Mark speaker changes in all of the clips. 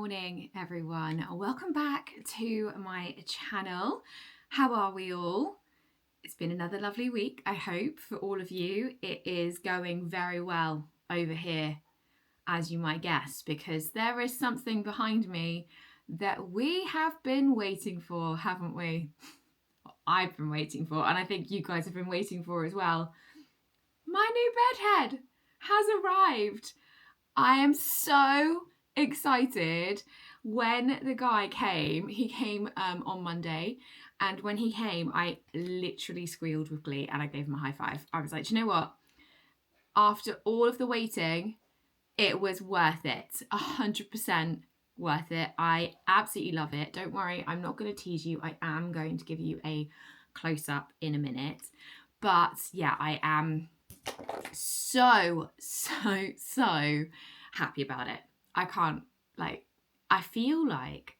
Speaker 1: morning, everyone. Welcome back to my channel. How are we all? It's been another lovely week, I hope, for all of you. It is going very well over here, as you might guess, because there is something behind me that we have been waiting for, haven't we? I've been waiting for, and I think you guys have been waiting for as well. My new bedhead has arrived. I am so excited. When the guy came, he came on Monday, and when he came, I literally squealed with glee and I gave him a high five. I was like, do you know what? After all of the waiting, it was worth it. 100% worth it. I absolutely love it. Don't worry, I'm not going to tease you. I am going to give you a close-up in a minute. But yeah, I am so happy about it. I feel like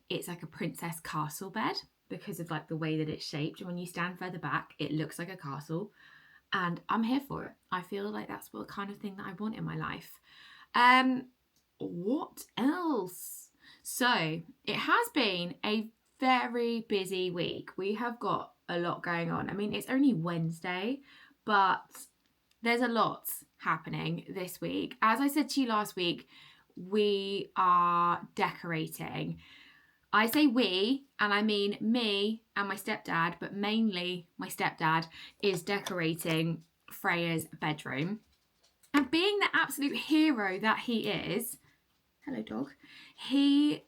Speaker 1: it's like a princess castle bed because of like the way that it's shaped. And when you stand further back, it looks like a castle, and I'm here for it. I feel like that's what kind of thing that I want in my life. What else? So it has been a very busy week. We have got a lot going on. I mean, it's only Wednesday, but there's a lot happening this week. As I said to you last week, we are decorating. I say we, and I mean me and my stepdad, but mainly my stepdad is decorating Freya's bedroom. And being the absolute hero that he is, hello dog, he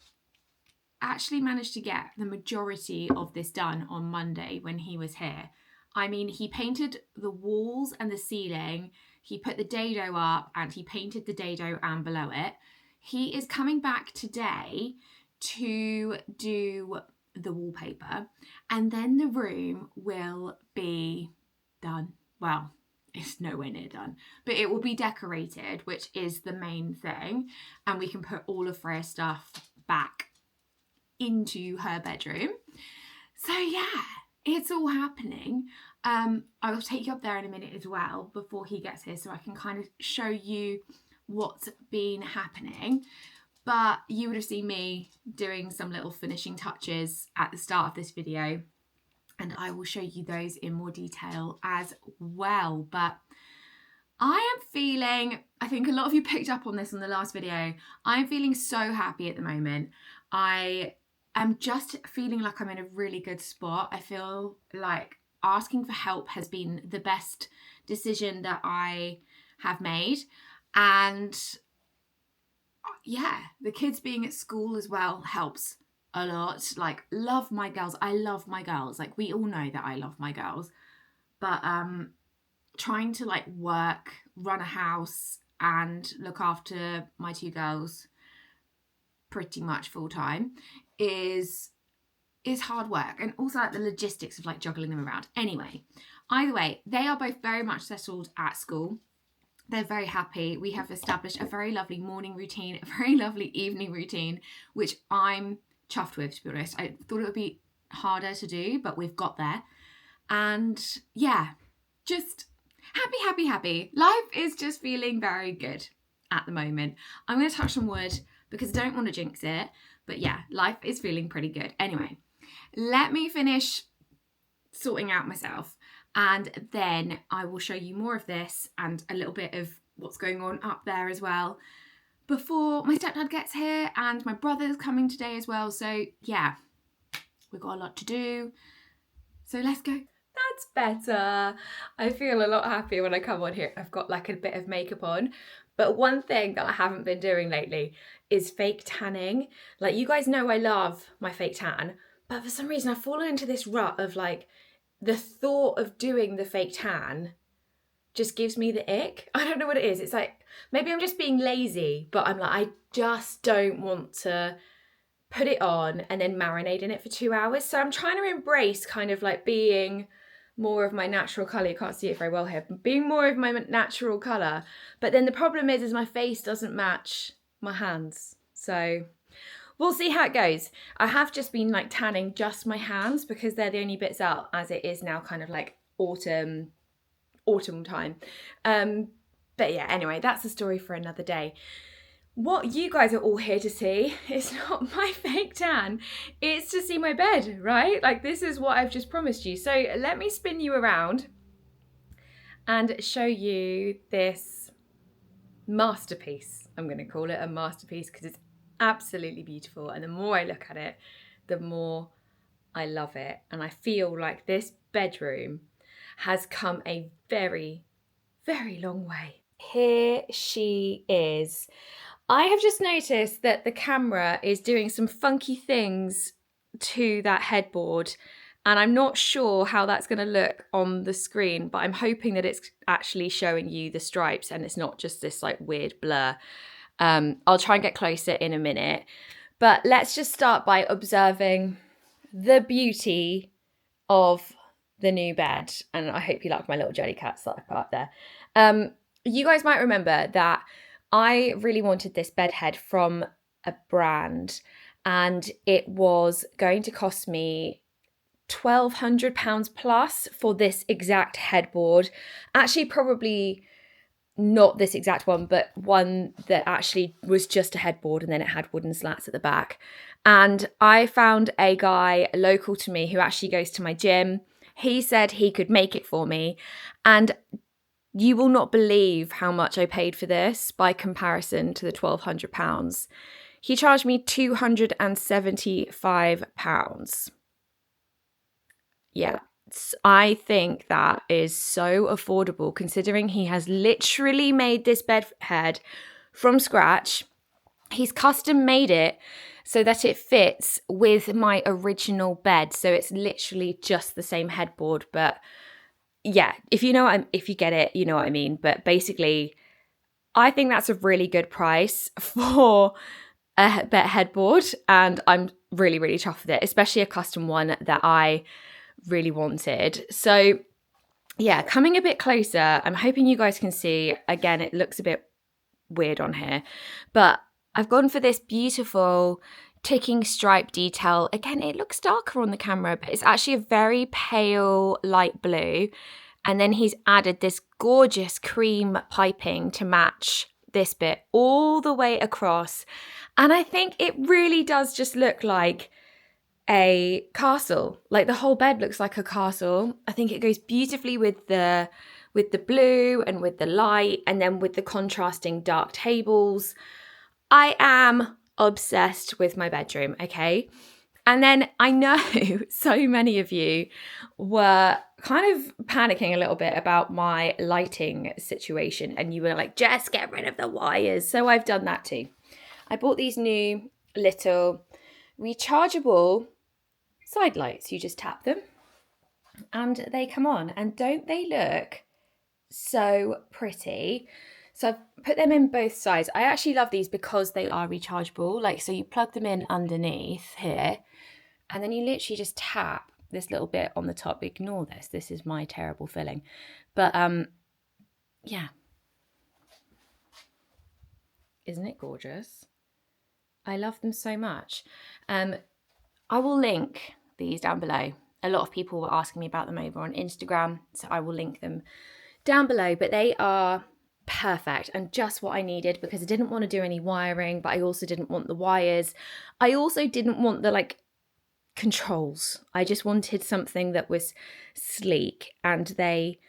Speaker 1: actually managed to get the majority of this done on Monday when he was here. I mean, he painted the walls and the ceiling, he put the dado up, and he painted the dado and below it. He is coming back today to do the wallpaper, and then the room will be done. Well, it's nowhere near done, but it will be decorated, which is the main thing, and we can put all of Freya's stuff back into her bedroom. So yeah, it's all happening. I'll take you up there in a minute as well before he gets here so I can kind of show you what's been happening. But you would have seen me doing some little finishing touches at the start of this video, and I will show you those in more detail as well. But I am feeling, I think a lot of you picked up on this in the last video, I'm feeling so happy at the moment. I'm just feeling like I'm in a really good spot. I feel like asking for help has been the best decision that I have made. And yeah, the kids being at school as well helps a lot. Like, love my girls. I love my girls. Like, we all know that I love my girls. But trying to like work, run a house and look after my two girls pretty much full time is hard work, and also like the logistics of like juggling them around. Anyway, either way, they are both very much settled at school. They're very happy. We have established a very lovely morning routine, a very lovely evening routine, which I'm chuffed with, to be honest. I thought it would be harder to do, but we've got there. And yeah, just happy. Life is just feeling very good at the moment. I'm going to touch on wood because I don't want to jinx it. But yeah, life is feeling pretty good. Anyway, let me finish sorting out myself, and then I will show you more of this and a little bit of what's going on up there as well before my stepdad gets here, and my brother's coming today as well. So yeah, we've got a lot to do. So let's go. That's better. I feel a lot happier when I come on here. I've got like a bit of makeup on. But one thing that I haven't been doing lately is fake tanning. Like, you guys know I love my fake tan, but for some reason I've fallen into this rut of like, the thought of doing the fake tan just gives me the ick. I don't know what it is. It's like, maybe I'm just being lazy, but I'm like, I just don't want to put it on and then marinate in it for 2 hours. So I'm trying to embrace kind of like being more of my natural colour. You can't see it very well here, but being more of my natural colour. But then the problem is my face doesn't match my hands. So we'll see how it goes. I have just been like tanning just my hands because they're the only bits out, as it is now kind of like autumn time. But yeah, anyway, that's a story for another day. what you guys are all here to see is not my fake tan, it's to see my bed, right? Like, this is what I've just promised you. So let me spin you around and show you this masterpiece. I'm going to call it a masterpiece because it's absolutely beautiful, and the more I look at it, the more I love it. And I feel like this bedroom has come a very, very long way. Here she is. I have just noticed that the camera is doing some funky things to that headboard, and I'm not sure how that's going to look on the screen, but I'm hoping that it's actually showing you the stripes and it's not just this like weird blur. I'll try and get closer in a minute, but let's just start by observing the beauty of the new bed. And I hope you like my little jelly cats that I put up there. You guys might remember that I really wanted this bed head from a brand, and it was going to cost me £1,200 plus for this exact headboard. Actually, probably not this exact one, but one that actually was just a headboard and then it had wooden slats at the back. And I found a guy local to me who actually goes to my gym. He said he could make it for me, and you will not believe how much I paid for this by comparison to the £1,200. He charged me £275. Yeah, I think that is so affordable considering he has literally made this bed head from scratch. He's custom made it so that it fits with my original bed. So it's literally just the same headboard, but yeah, if you get it, you know what I mean. But basically, I think that's a really good price for a bed headboard, and I'm really, really chuffed with it, especially a custom one that I really wanted. So yeah, coming a bit closer, I'm hoping you guys can see. Again, it looks a bit weird on here, but I've gone for this beautiful ticking stripe detail. Again, it looks darker on the camera, but it's actually a very pale light blue. And then he's added this gorgeous cream piping to match this bit all the way across. And I think it really does just look like a castle. Like, the whole bed looks like a castle. I think it goes beautifully with the blue and with the light, and then with the contrasting dark tables. I am obsessed with my bedroom, okay? And then I know so many of you were kind of panicking a little bit about my lighting situation, and you were like, Jess, get rid of the wires. So I've done that too. I bought these new little rechargeable side lights. You just tap them and they come on, and don't they look so pretty? So I've put them in both sides. I actually love these because they are rechargeable. Like, so you plug them in underneath here, and then you literally just tap this little bit on the top. Ignore this. This is my terrible filling. But yeah. Isn't it gorgeous? I love them so much. I will link these down below. A lot of people were asking me about them over on Instagram, so I will link them down below. But they are perfect and just what I needed, because I didn't want to do any wiring, but I also didn't want the wires. I also didn't want the controls. I just wanted something that was sleek, and they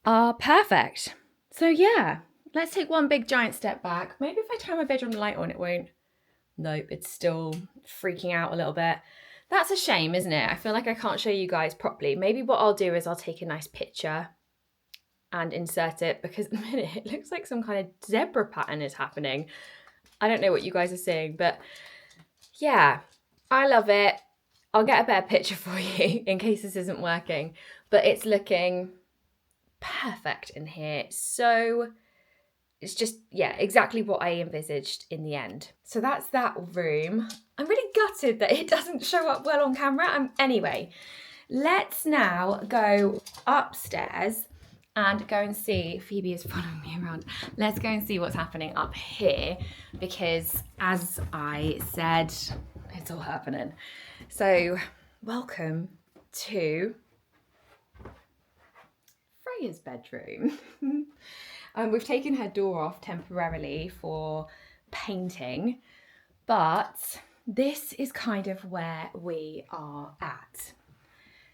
Speaker 1: are perfect. So yeah, let's take one big giant step back. Maybe if I turn my bedroom light on, it won't. Nope, it's still freaking out a little bit. That's a shame, isn't it? I feel like I can't show you guys properly. Maybe what I'll do is I'll take a nice picture and insert it, because at the minute it looks like some kind of zebra pattern is happening. I don't know what you guys are seeing, but yeah, I love it. I'll get a better picture for you in case this isn't working, but it's looking perfect in here. So it's just, yeah, exactly what I envisaged in the end. So that's that room. I'm really gutted that it doesn't show up well on camera. Anyway, let's now go upstairs and go and see. Phoebe is following me around. Let's go and see what's happening up here, because as I said, it's all happening. So welcome to Freya's bedroom. We've taken her door off temporarily for painting, but this is kind of where we are at.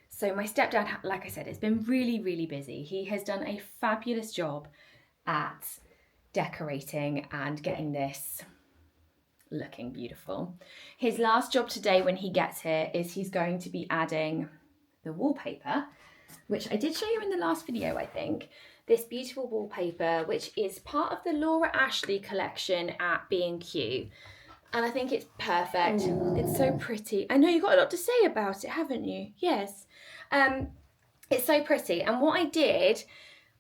Speaker 1: So my stepdad, like I said, it's been really, really busy. He has done a fabulous job at decorating and getting this looking beautiful. His last job today when he gets here is he's going to be adding the wallpaper, which I did show you in the last video, I think. This beautiful wallpaper, which is part of the Laura Ashley collection at B&Q. And I think it's perfect. It's so pretty. I know you've got a lot to say about it, haven't you? Yes. It's so pretty. And what I did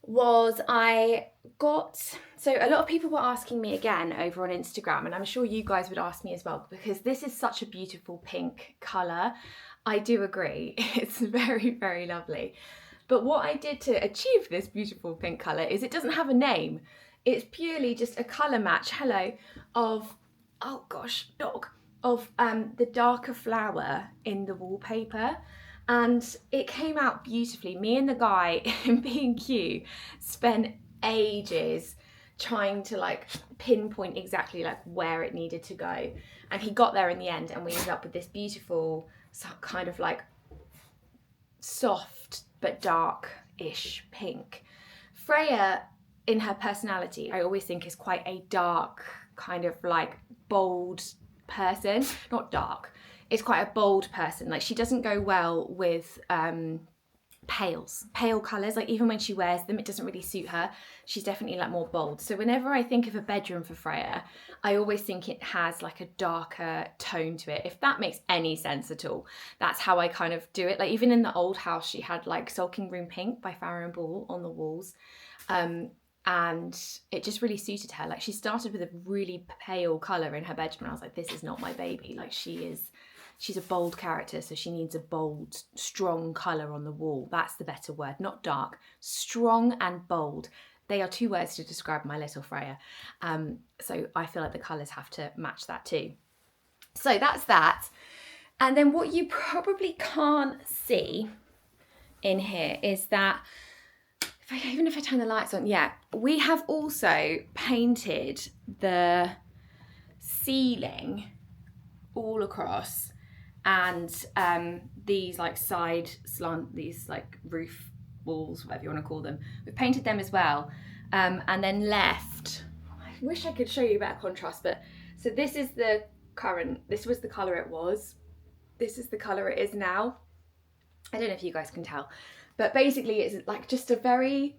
Speaker 1: was so a lot of people were asking me again over on Instagram, and I'm sure you guys would ask me as well, because this is such a beautiful pink colour. I do agree. It's very, very lovely. But what I did to achieve this beautiful pink colour is it doesn't have a name. It's purely just a colour match, of the darker flower in the wallpaper. And it came out beautifully. Me and the guy in B&Q spent ages trying to like pinpoint exactly like where it needed to go. And he got there in the end, and we ended up with this beautiful kind of like soft but dark-ish pink. Freya, in her personality, I always think is quite a dark, kind of like bold person. Not dark. It's quite a bold person. Like, she doesn't go well with pale colours. Like, even when she wears them, it doesn't really suit her. She's definitely like more bold. So whenever I think of a bedroom for Freya, I always think it has like a darker tone to it, if that makes any sense at all. That's how I kind of do it. Like, even in the old house, she had like Sulking Room Pink by Farrow & Ball on the walls. And it just really suited her. Like, she started with a really pale colour in her bedroom, and I was like, this is not my baby. Like, she's a bold character, so she needs a bold, strong colour on the wall. That's the better word, not dark. Strong and bold. They are two words to describe my little Freya. So I feel like the colours have to match that too. So that's that. And then what you probably can't see in here is that, even if I turn the lights on, yeah, we have also painted the ceiling all across, and these like side slant, these like roof walls, whatever you want to call them, we've painted them as well, and then left, I wish I could show you better contrast, but so this is the current, this was the colour it was, this is the colour it is now. I don't know if you guys can tell, but basically it's like just a very,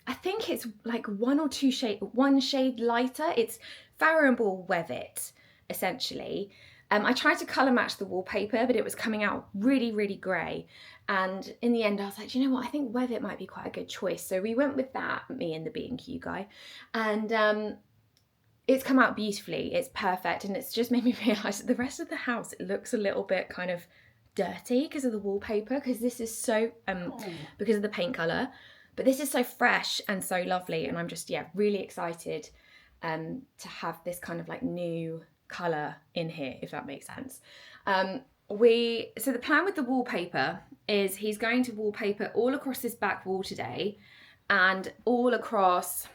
Speaker 1: I think it's like one shade lighter. It's Farrow & Ball Webbit, essentially. I tried to colour match the wallpaper, but it was coming out really, really grey. And in the end, I was like, you know what? I think Webbit might be quite a good choice. So we went with that, me and the B&Q guy. And it's come out beautifully. It's perfect. And it's just made me realise that the rest of the house, it looks a little bit kind of dirty because of the wallpaper, because this is so, because of the paint colour. But this is so fresh and so lovely. And I'm just, yeah, really excited to have this kind of like new colour in here, if that makes sense. So the plan with the wallpaper is he's going to wallpaper all across this back wall today, and all across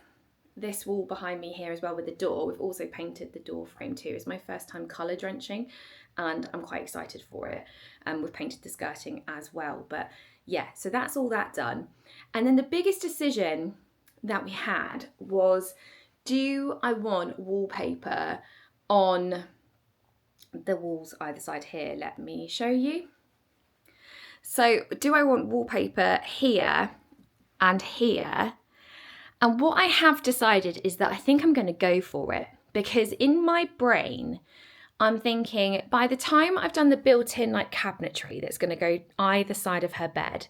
Speaker 1: this wall behind me here as well with the door. We've also painted the door frame too. It's my first time colour drenching, and I'm quite excited for it. We've painted the skirting as well, but yeah, so that's all that done. And then the biggest decision that we had was, do I want wallpaper on the walls either side here? Let me show you. So do I want wallpaper here and here? And what I have decided is that I think I'm going to go for it, because in my brain I'm thinking by the time I've done the built-in like cabinetry that's going to go either side of her bed,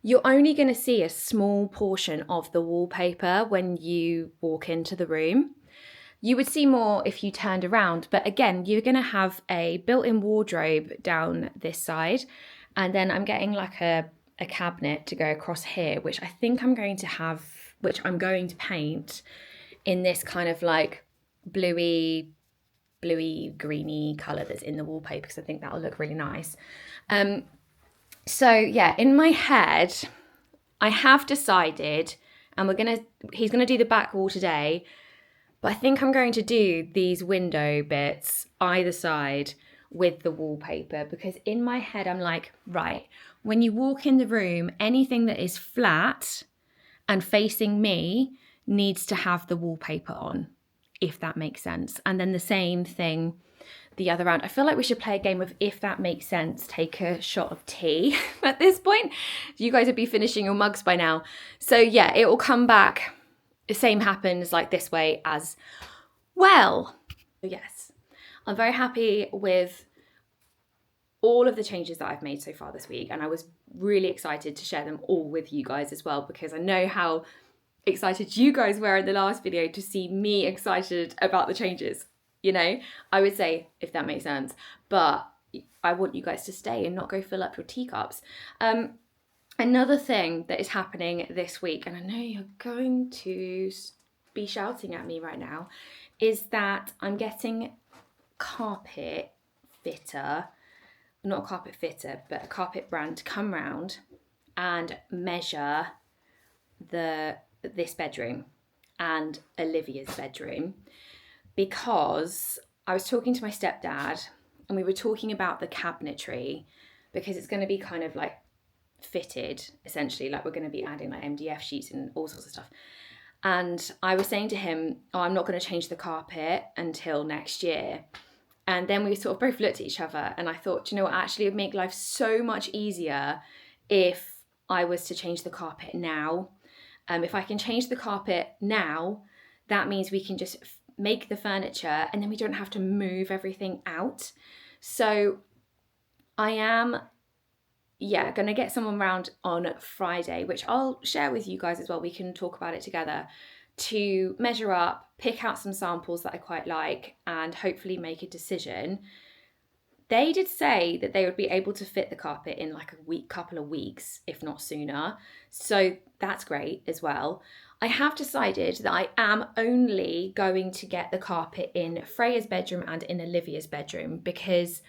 Speaker 1: you're only going to see a small portion of the wallpaper when you walk into the room. You would see more if you turned around, but again, you're going to have a built-in wardrobe down this side, and then I'm getting like a cabinet to go across here, which I think I'm going to have, which I'm going to paint in this kind of like bluey greeny colour that's in the wallpaper, because I think that'll look really nice. So yeah, in my head, I have decided, and he's gonna do the back wall today. But I think I'm going to do these window bits either side with the wallpaper, because in my head I'm like, right, when you walk in the room, anything that is flat and facing me needs to have the wallpaper on, if that makes sense. And then the same thing the other round. I feel like we should play a game of if that makes sense, take a shot of tea at this point. You guys would be finishing your mugs by now. So yeah, it will come back. The same happens like this way as well. Yes, I'm very happy with all of the changes that I've made so far this week, and I was really excited to share them all with you guys as well, because I know how excited you guys were in the last video to see me excited about the changes. You know, I would say, if that makes sense, but I want you guys to stay and not go fill up your teacups. Another thing that is happening this week, and I know you're going to be shouting at me right now, is that I'm getting carpet fitter, not a carpet fitter, but a carpet brand to come round and measure this bedroom and Olivia's bedroom, because I was talking to my stepdad and we were talking about the cabinetry, because it's going to be kind of like fitted essentially, like we're going to be adding like MDF sheets and all sorts of stuff. And I was saying to him, oh, I'm not going to change the carpet until next year. And then we sort of both looked at each other and I thought, you know what, actually it would make life so much easier if I was to change the carpet now. If I can change the carpet now, that means we can just make the furniture and then we don't have to move everything out. So I am, going to get someone round on Friday, which I'll share with you guys as well. We can talk about it together, to measure up, pick out some samples that I quite like, and hopefully make a decision. They did say that they would be able to fit the carpet in like couple of weeks, if not sooner. So that's great as well. I have decided that I am only going to get the carpet in Freya's bedroom and in Olivia's bedroom, because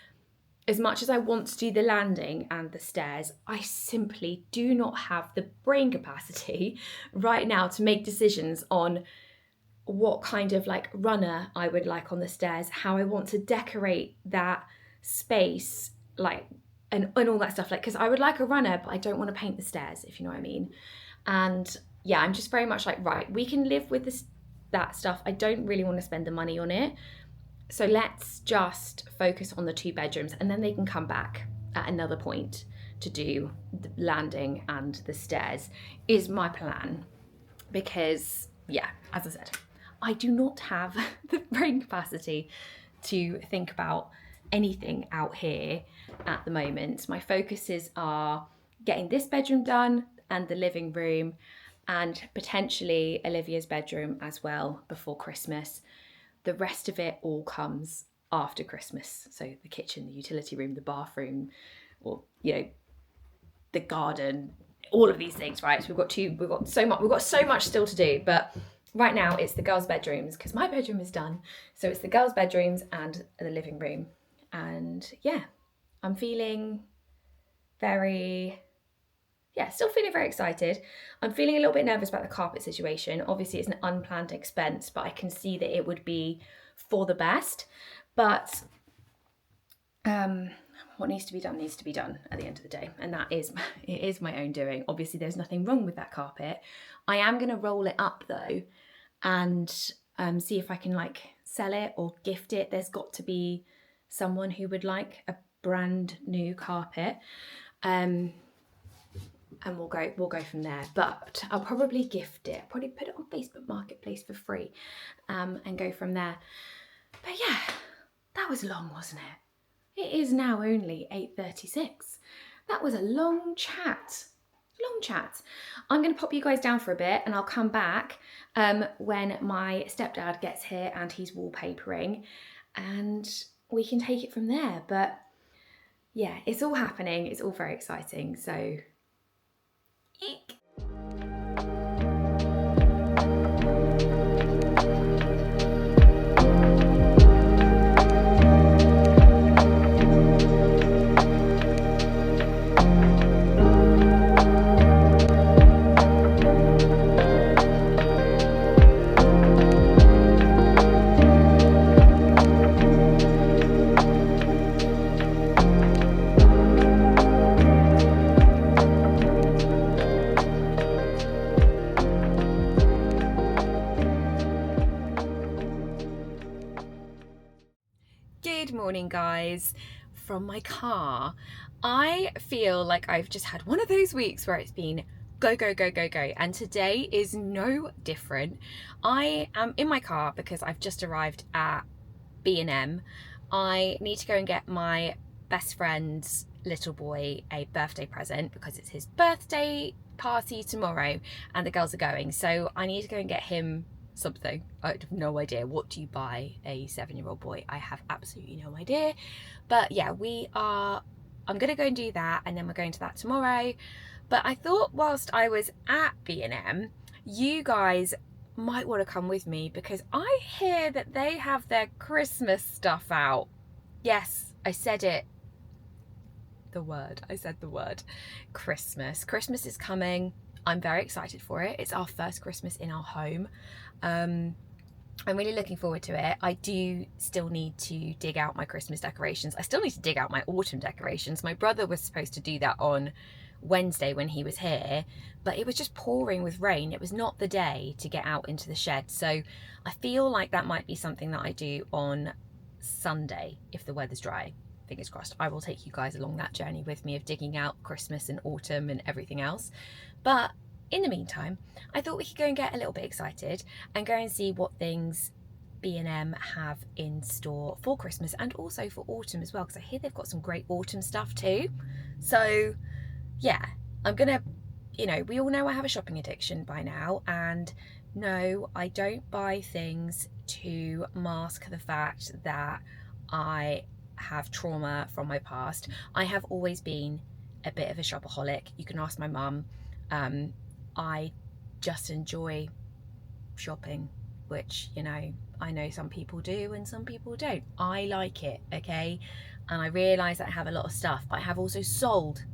Speaker 1: as much as I want to do the landing and the stairs, I simply do not have the brain capacity right now to make decisions on what kind of like runner I would like on the stairs, how I want to decorate that space, like, and all that stuff. Like, because I would like a runner, but I don't want to paint the stairs, if you know what I mean. And yeah, I'm just very much like, right, we can live with that stuff. I don't really want to spend the money on it. So let's just focus on the 2 bedrooms, and then they can come back at another point to do the landing and the stairs, is my plan. Because yeah, as I said, I do not have the brain capacity to think about anything out here at the moment. My focuses are getting this bedroom done and the living room, and potentially Olivia's bedroom as well before Christmas. The rest of it all comes after Christmas. So the kitchen, the utility room, the bathroom, or, you know, the garden, all of these things, right? So we've got so much still to do, but right now it's the girls' bedrooms, because my bedroom is done. So it's the girls' bedrooms and the living room. And yeah, I'm feeling still feeling very excited. I'm feeling a little bit nervous about the carpet situation. Obviously it's an unplanned expense, but I can see that it would be for the best. But what needs to be done at the end of the day. And it is my own doing. Obviously there's nothing wrong with that carpet. I am going to roll it up though, and see if I can like sell it or gift it. There's got to be someone who would like a brand new carpet. And we'll go from there. But I'll probably gift it. Probably put it on Facebook Marketplace for free, and go from there. But yeah, that was long, wasn't it? It is now only 8:36. That was a long chat. I'm going to pop you guys down for a bit, and I'll come back when my stepdad gets here and he's wallpapering, and we can take it from there. But yeah, it's all happening. It's all very exciting. So eek.
Speaker 2: guys, from my car. I feel like I've just had one of those weeks where it's been go, go, go, go, go, and today is no different. I am in my car because I've just arrived at B&M. I need to go and get my best friend's little boy a birthday present because it's his birthday party tomorrow and the girls are going, so I need to go and get him something. I have no idea. What do you buy a 7-year-old boy? I have absolutely no idea. But yeah, I'm gonna go and do that, and then we're going to that tomorrow. But I thought whilst I was at B&M, you guys might want to come with me because I hear that they have their Christmas stuff out. Yes, I said it. I said the word. Christmas. Christmas is coming. I'm very excited for it. It's our first Christmas in our home. I'm really looking forward to it. I do still need to dig out my Christmas decorations. I still need to dig out my autumn decorations. My brother was supposed to do that on Wednesday when he was here, but it was just pouring with rain. It was not the day to get out into the shed. So I feel like that might be something that I do on Sunday if the weather's dry. Fingers crossed. I will take you guys along that journey with me of digging out Christmas and autumn and everything else. But in the meantime, I thought we could go and get a little bit excited and go and see what things B&M have in store for Christmas and also for autumn as well, because I hear they've got some great autumn stuff too. So yeah, I'm gonna, we all know I have a shopping addiction by now, and no, I don't buy things to mask the fact that I have trauma from my past. I have always been a bit of a shopaholic. You can ask my mum. I just enjoy shopping, which, I know some people do and some people don't. I like it, okay? And I realise that I have a lot of stuff, but I have also sold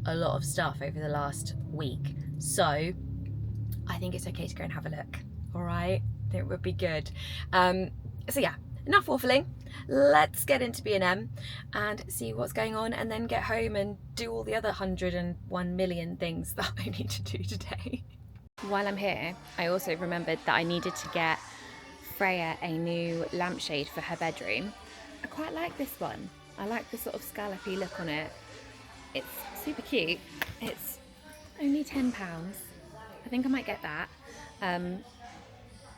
Speaker 2: a lot of stuff over the last week. So I think it's okay to go and have a look, all right? I think it would be good. So yeah, enough waffling. Let's get into B&M and see what's going on, and then get home and do all the other 101 million things that I need to do today. While I'm here, I also remembered that I needed to get Freya a new lampshade for her bedroom. I quite like this one. I like the sort of scallopy look on it. It's super cute. It's only £10. I think I might get that. And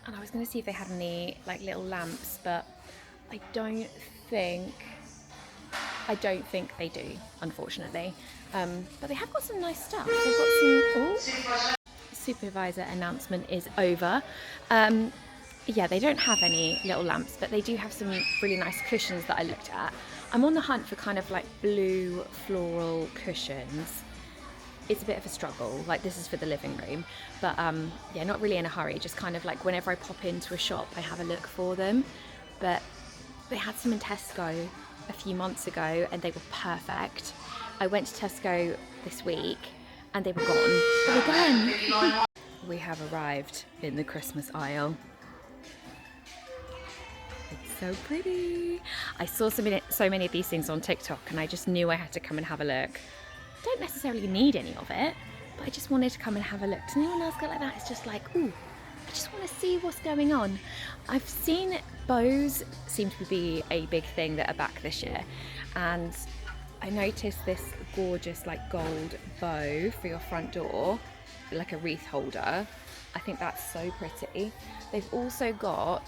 Speaker 2: I was going to see if they had any like little lamps, but I don't think they do, unfortunately. But they have got some nice stuff. They've got some. Supervisor announcement is over. Yeah, they don't have any little lamps, but they do have some really nice cushions that I looked at. I'm on the hunt for kind of like blue floral cushions. It's a bit of a struggle. Like, this is for the living room, but yeah, not really in a hurry. Just kind of like whenever I pop into a shop, I have a look for them. But they had some in Tesco a few months ago and they were perfect. I went to Tesco this week and they were gone. But again, we have arrived in the Christmas aisle. It's so pretty. I saw so many of these things on TikTok and I just knew I had to come and have a look. Don't necessarily need any of it, but I just wanted to come and have a look. Does anyone else get like that? It's just like, ooh, I just want to see what's going on. I've seen bows seem to be a big thing that are back this year, and I noticed this gorgeous like gold bow for your front door, like a wreath holder. I think that's so pretty. They've also got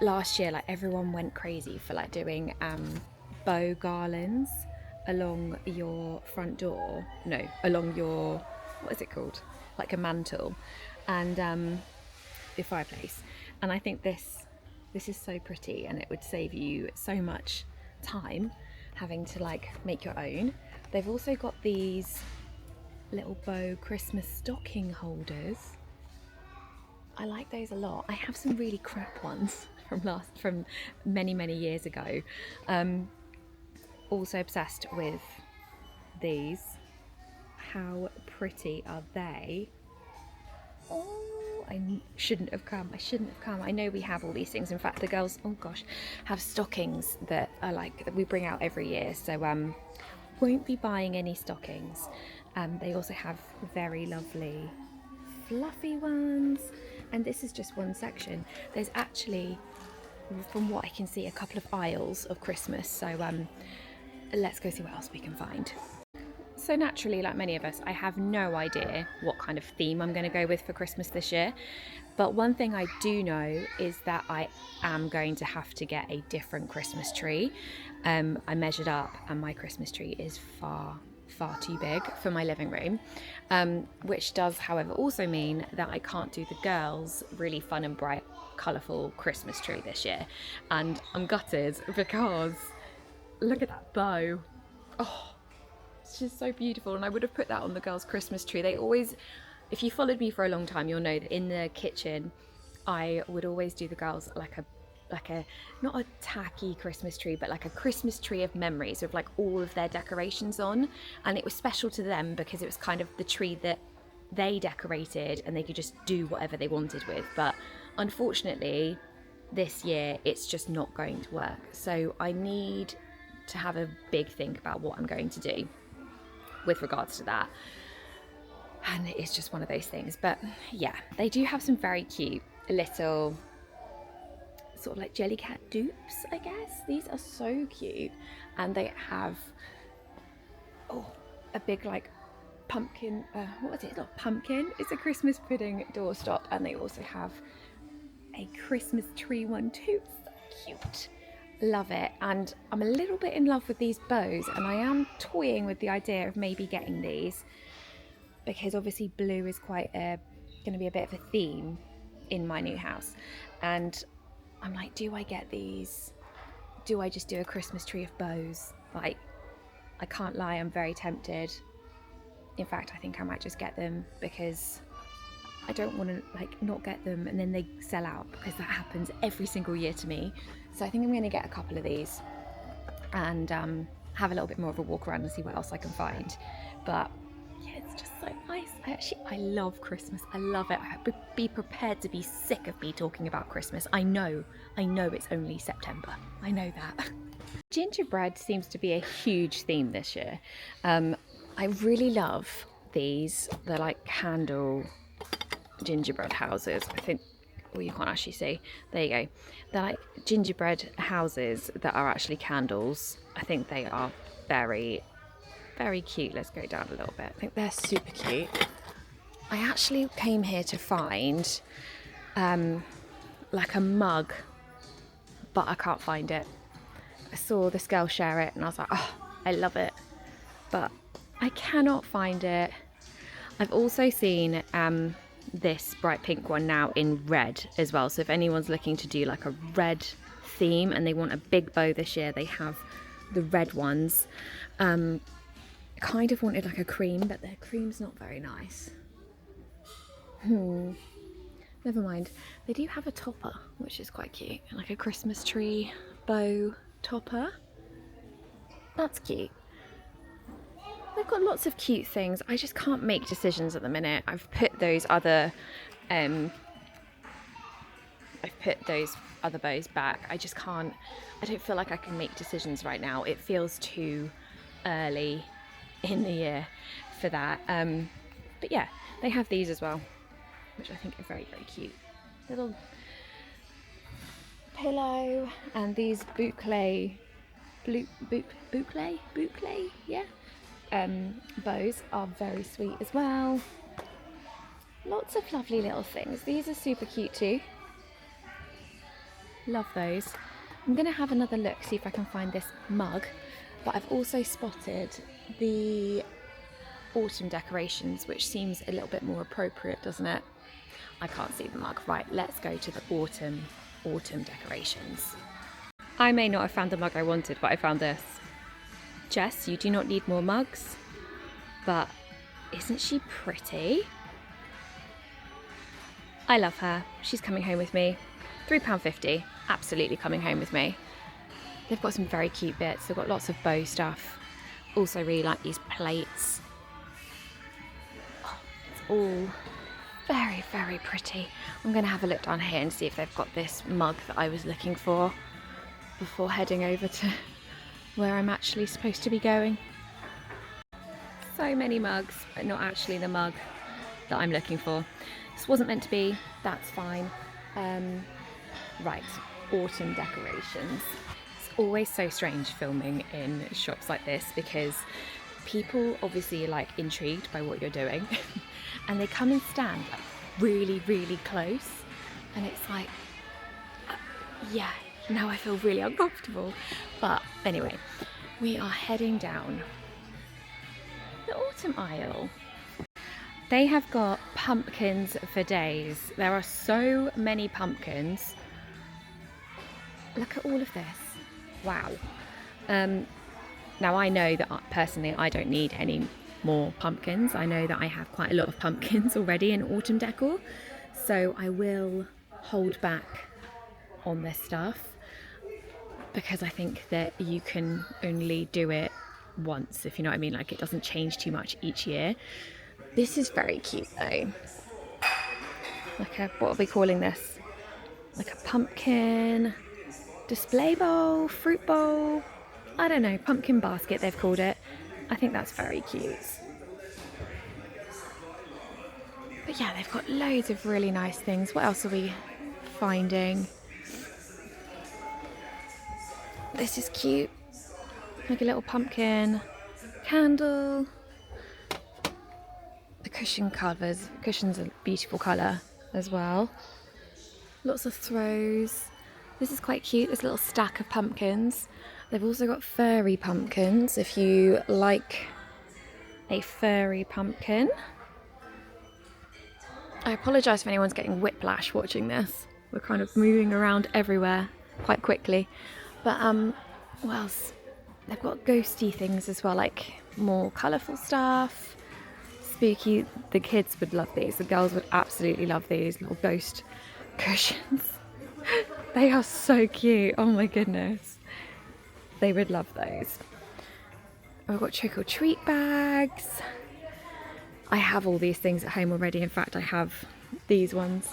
Speaker 2: last year, like, everyone went crazy for like doing bow garlands along your front door, no, along your, what is it called, like a mantle, and your fireplace. And I think this is so pretty, and it would save you so much time having to like make your own. They've also got these little bow Christmas stocking holders. I like those a lot. I have some really crap ones from many years ago. Also obsessed with these. How pretty are they? Oh, I shouldn't have come. I know we have all these things. In fact, the girls, oh gosh, have stockings that are like, that we bring out every year. So won't be buying any stockings. They also have very lovely fluffy ones. And this is just one section. There's actually from what I can see, a couple of aisles of Christmas. So let's go see what else we can find. So naturally, like many of us, I have no idea what kind of theme I'm going to go with for Christmas this year. But one thing I do know is that I am going to have to get a different Christmas tree. I measured up and my Christmas tree is far too big for my living room, which does, however, also mean that I can't do the girls' really fun and bright, colourful Christmas tree this year. And I'm gutted because look at that bow. Oh, it's just so beautiful, and I would have put that on the girls' Christmas tree. They always, if you followed me for a long time, you'll know that in the kitchen I would always do the girls like a not a tacky Christmas tree, but like a Christmas tree of memories with like all of their decorations on, and it was special to them because it was kind of the tree that they decorated and they could just do whatever they wanted with. But unfortunately this year it's just not going to work, so I need to have a big think about what I'm going to do with regards to that, and it's just one of those things. But yeah, they do have some very cute little sort of like Jellycat dupes, I guess. These are so cute, and they have a big like pumpkin, what is it, not pumpkin, it's a Christmas pudding doorstop, and they also have a Christmas tree one too. So cute, love it. And I'm a little bit in love with these bows, and I am toying with the idea of maybe getting these because obviously blue is quite going to be a bit of a theme in my new house, and I'm like, do I get these? Do I just do a Christmas tree of bows? Like, I can't lie, I'm very tempted. In fact, I think I might just get them because I don't want to like not get them and then they sell out, because that happens every single year to me. So I think I'm going to get a couple of these and have a little bit more of a walk around and see what else I can find. But yeah, it's just so nice. I love Christmas. I love it. Be prepared to be sick of me talking about Christmas. I know it's only September. I know that. Gingerbread seems to be a huge theme this year. I really love these. They're like candle gingerbread houses. I think, well, you can't actually see. There you go. They're like gingerbread houses that are actually candles. I think they are very, very cute. Let's go down a little bit. I think they're super cute. I actually came here to find like a mug, but I can't find it. I saw this girl share it and I was like, oh, I love it, but I cannot find it. I've also seen this bright pink one now in red as well, so if anyone's looking to do like a red theme and they want a big bow this year, they have the red ones. Kind of wanted like a cream, but their cream's not very nice. Never mind. They do have a topper, which is quite cute, like a Christmas tree bow topper. That's cute. They've got lots of cute things. I just can't make decisions at the minute. I've put those other bows back. I just can't. I don't feel like I can make decisions right now. It feels too early in the year for that. But yeah, they have these as well, which I think are very, very cute. Little pillow, and these boucle, yeah. Bows are very sweet as well. Lots of lovely little things. These are super cute too. Love those. I'm gonna have another look, see if I can find this mug, but I've also spotted the autumn decorations, which seems a little bit more appropriate, doesn't it? I can't see the mug. Right, let's go to the autumn decorations. I may not have found the mug I wanted, but I found this. Jess, you do not need more mugs, but isn't she pretty? I love her. She's coming home with me. £3.50, absolutely coming home with me. They've got some very cute bits. They've got lots of bow stuff. Also really like these plates. Oh, it's all very, very pretty. I'm going to have a look down here and see if they've got this mug that I was looking for before heading over to where I'm actually supposed to be going. So many mugs, but not actually the mug that I'm looking for. This wasn't meant to be, that's fine. Right, autumn decorations. It's always so strange filming in shops like this because people obviously are like intrigued by what you're doing and they come and stand like really, really close, and it's like, yeah, now I feel really uncomfortable. But anyway, we are heading down the autumn aisle. They have got pumpkins for days. There are so many pumpkins. Look at all of this. Wow. Now I know that personally I don't need any more pumpkins. I know that I have quite a lot of pumpkins already in autumn decor, so I will hold back on this stuff because I think that you can only do it once, if you know what I mean. Like, it doesn't change too much each year. This is very cute though. Like a, what are we calling this? Like a pumpkin display bowl, fruit bowl, I don't know, pumpkin basket they've called it. I think that's very cute. But yeah, they've got loads of really nice things. What else are we finding? This is cute. Like a little pumpkin candle. The cushion covers. Cushion's a beautiful colour as well. Lots of throws. This is quite cute, this little stack of pumpkins. They've also got furry pumpkins if you like a furry pumpkin. I apologise if anyone's getting whiplash watching this. We're kind of moving around everywhere quite quickly. But what else? They've got ghosty things as well, like more colourful stuff. Spooky. The kids would love these. The girls would absolutely love these little ghost cushions. They are so cute. Oh my goodness. They would love those. I've got trick or treat bags. I have all these things at home already. In fact, I have these ones.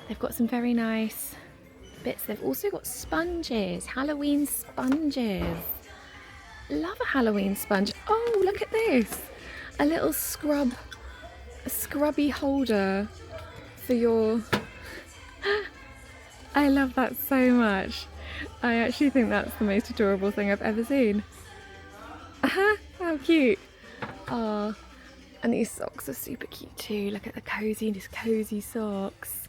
Speaker 2: They've got some very nice bits. They've also got sponges, Halloween sponges. Love a Halloween sponge. Oh, look at this. A little scrubby holder for your... I love that so much. I actually think that's the most adorable thing I've ever seen. How cute. Oh, and these socks are super cute too. Look at the cozy socks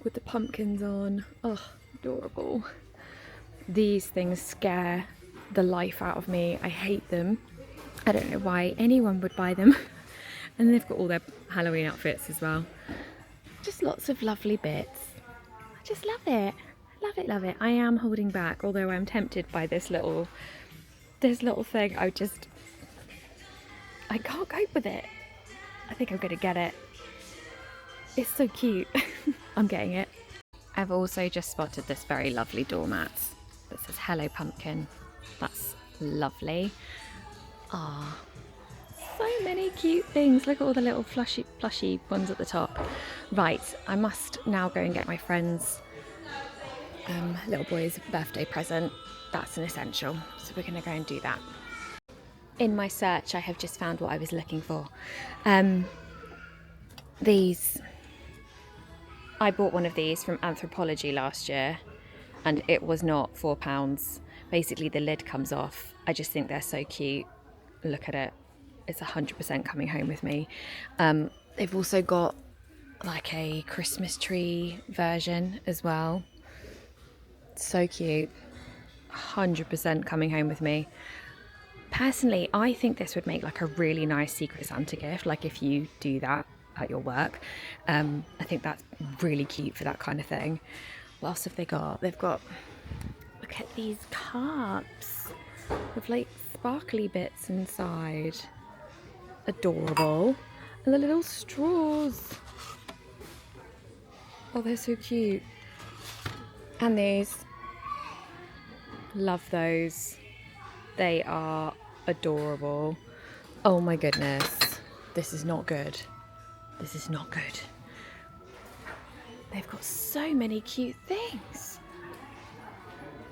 Speaker 2: with the pumpkins on. Oh, adorable. These things scare the life out of me. I hate them. I don't know why anyone would buy them. And they've got all their Halloween outfits as well. Just lots of lovely bits. I just love it. Love it. I am holding back, although I'm tempted by this little thing. I can't cope with it. I think I'm gonna get it. It's so cute. I'm getting it. I've also just spotted this very lovely doormat that says Hello Pumpkin. That's lovely. Ah, so many cute things. Look at all the little plushy ones at the top. Right, I must now go and get my friend's little boy's birthday present. That's an essential, so we're gonna go and do that. In my search, I have just found what I was looking for. I bought one of these from Anthropology last year and it was not £4. Basically the lid comes off. I just think they're so cute. Look at it. It's 100% coming home with me. They've also got like a Christmas tree version as well. So cute. 100% coming home with me. Personally, I think this would make like a really nice Secret Santa gift, like if you do that at your work. I think that's really cute for that kind of thing. What else have they got? They've got, look at these cups with like sparkly bits inside. Adorable. And the little straws. Oh, they're so cute. And these. Love those. They are adorable. Oh my goodness. This is not good. This is not good. They've got so many cute things.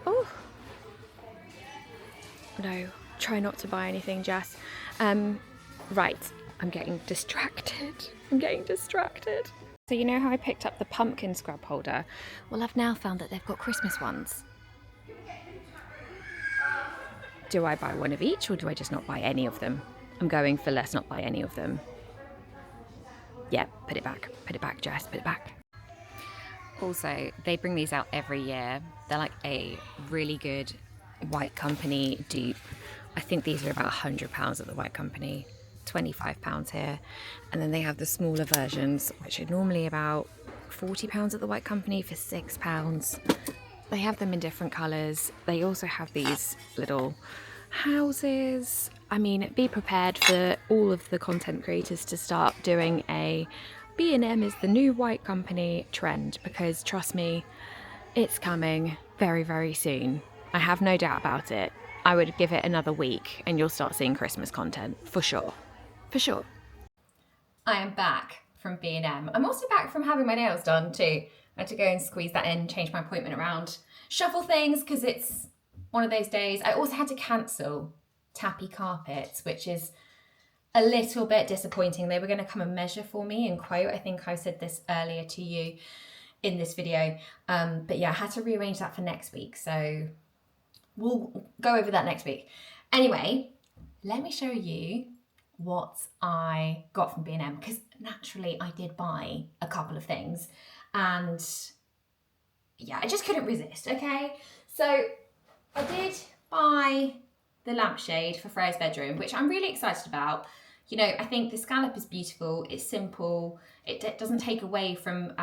Speaker 2: Oh. No, try not to buy anything, Jess. Right, I'm getting distracted. So you know how I picked up the pumpkin scrub holder? Well, I've now found that they've got Christmas ones. Do I buy one of each or do I just not buy any of them? I'm going for let's not buy any of them. Yeah, put it back, Jess, put it back. Also, they bring these out every year. They're like a really good White Company dupe. I think these are about £100 at the White Company, £25 here. And then they have the smaller versions, which are normally about £40 at the White Company for £6. They have them in different colours. They also have these little houses. I mean, be prepared for all of the content creators to start doing a B&M is the new White Company trend, because trust me, it's coming very, very soon. I have no doubt about it. I would give it another week and you'll start seeing Christmas content, for sure. For sure. I am back from B&M. I'm also back from having my nails done too. I had to go and squeeze that in, change my appointment around, shuffle things because it's one of those days. I also had to cancel Tappy Carpets, which is a little bit disappointing. They were going to come and measure for me and quote. I think I said this earlier to you in this video. But yeah, I had to rearrange that for next week. So we'll go over that next week. Anyway, let me show you what I got from B&M, because naturally I did buy a couple of things and yeah, I just couldn't resist, okay? So I did buy the lampshade for Freya's bedroom, which I'm really excited about. You know, I think the scallop is beautiful, it's simple, it doesn't take away from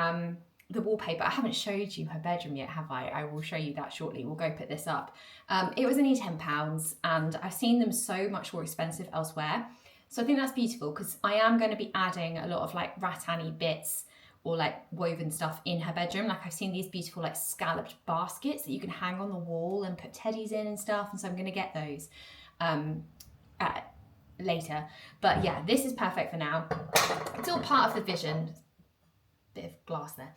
Speaker 2: the wallpaper. I haven't showed you her bedroom yet, have I? I will show you that shortly. We'll go put this up. It was only £10 and I've seen them so much more expensive elsewhere. So I think that's beautiful because I am going to be adding a lot of like rattan-y bits or like woven stuff in her bedroom. Like I've seen these beautiful like scalloped baskets that you can hang on the wall and put teddies in and stuff. And so I'm going to get those later. But yeah, this is perfect for now. It's all part of the vision. Bit of glass there.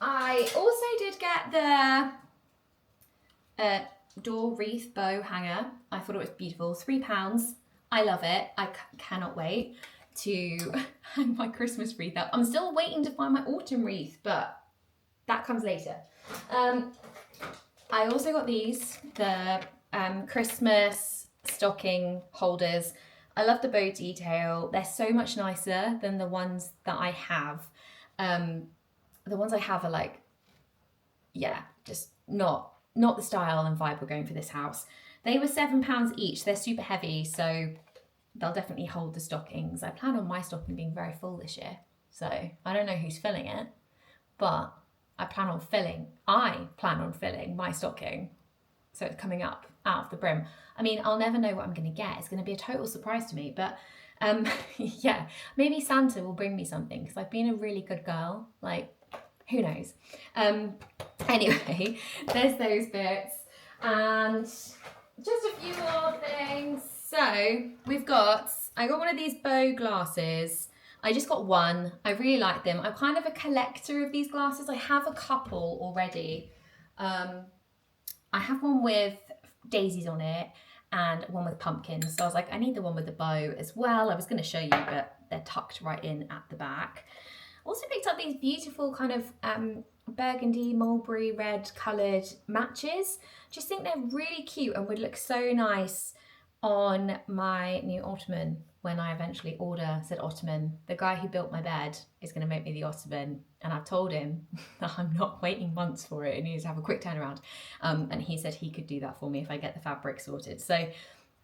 Speaker 2: I also did get the door wreath bow hanger. I thought it was beautiful. £3. I love it. I cannot wait to hang my Christmas wreath up. I'm still waiting to find my autumn wreath, but that comes later. I also got these, the Christmas stocking holders. I love the bow detail. They're so much nicer than the ones that I have. The ones I have are like, yeah, just not the style and vibe we're going for this house. They were £7 each. They're super heavy, so they'll definitely hold the stockings. I plan on my stocking being very full this year, so I don't know who's filling it, but I plan on filling my stocking, so it's coming up out of the brim. I mean, I'll never know what I'm going to get. It's going to be a total surprise to me, but yeah, maybe Santa will bring me something because I've been a really good girl. Like, who knows? Anyway, there's those bits. And just a few more things. So I got one of these bow glasses. I just got one. I really like them. I'm kind of a collector of these glasses. I have a couple already. I have one with daisies on it and one with pumpkins. So I was like, I need the one with the bow as well. I was going to show you, but they're tucked right in at the back. Also picked up these beautiful kind of burgundy, mulberry red coloured matches. Just think they're really cute and would look so nice on my new ottoman when I eventually order said ottoman. The guy who built my bed is going to make me the ottoman, and I've told him that I'm not waiting months for it. It needs to have a quick turnaround. And he said he could do that for me if I get the fabric sorted. So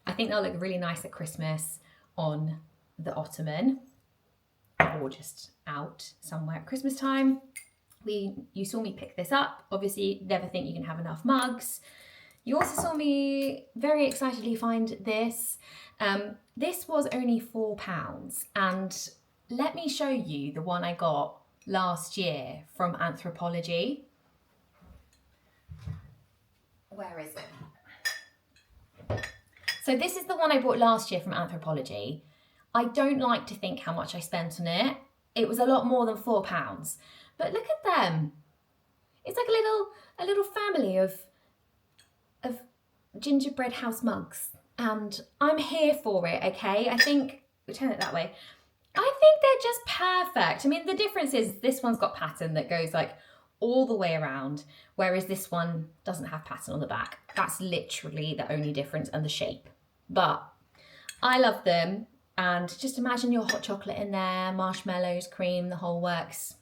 Speaker 2: I think they'll look really nice at Christmas on the ottoman, or just out somewhere at Christmas time. You saw me pick this up. Obviously, never think you can have enough mugs. You also saw me very excitedly find this. This was only £4, and let me show you the one I got last year from Anthropology. Where is it? So this is the one I bought last year from Anthropology. I don't like to think how much I spent on it. It was a lot more than £4, but look at them. It's like a little family of gingerbread house mugs, and I'm here for it. Okay, I think we turn it that way. I think they're just perfect. I mean, the difference is this one's got pattern that goes like all the way around, whereas this one doesn't have pattern on the back. That's literally the only difference, and the shape. But I love them, and just imagine your hot chocolate in there, marshmallows, cream, the whole works.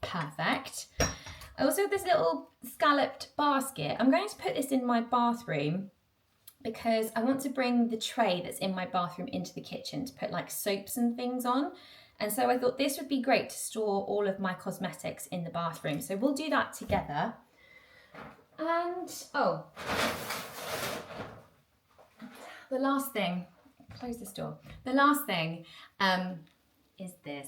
Speaker 2: Perfect. I also have this little scalloped basket. I'm going to put this in my bathroom because I want to bring the tray that's in my bathroom into the kitchen to put like soaps and things on. And so I thought this would be great to store all of my cosmetics in the bathroom. So we'll do that together. And, oh, the last thing, close this door. The last thing is this.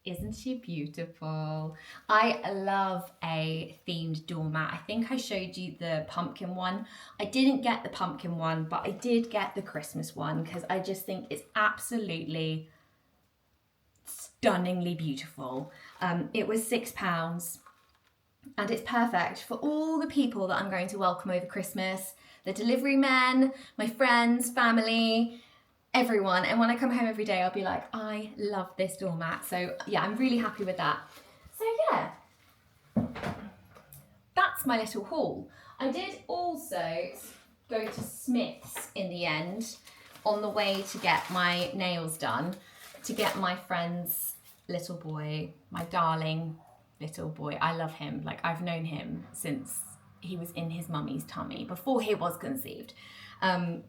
Speaker 2: Isn't she beautiful? I love a themed doormat. I think I showed you the pumpkin one. I didn't get the pumpkin one, but I did get the Christmas one because I just think it's absolutely stunningly beautiful. It was £6 and it's perfect for all the people that I'm going to welcome over Christmas. The delivery men, my friends, family, everyone. And when I come home every day, I'll be like, I love this doormat. So yeah, I'm really happy with that. So yeah, that's my little haul. I did also go to Smith's in the end on the way to get my nails done, to get my friend's little boy, my darling little boy. I love him. Like, I've known him since he was in his mummy's tummy, before he was conceived. And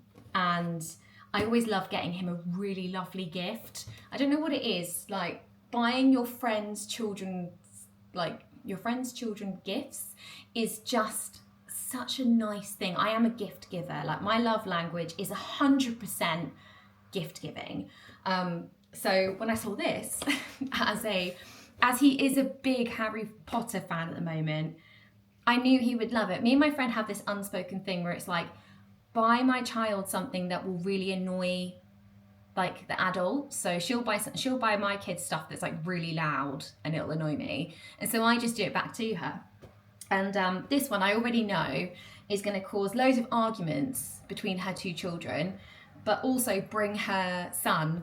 Speaker 2: I always love getting him a really lovely gift. I don't know what it is, like buying your friends' children gifts is just such a nice thing. I am a gift giver. Like, my love language is 100% gift giving. So when I saw this, as he is a big Harry Potter fan at the moment, I knew he would love it. Me and my friend have this unspoken thing where it's like, buy my child something that will really annoy like the adult. So she'll buy my kids stuff that's like really loud and it'll annoy me. And so I just do it back to her. And this one I already know is going to cause loads of arguments between her two children, but also bring her son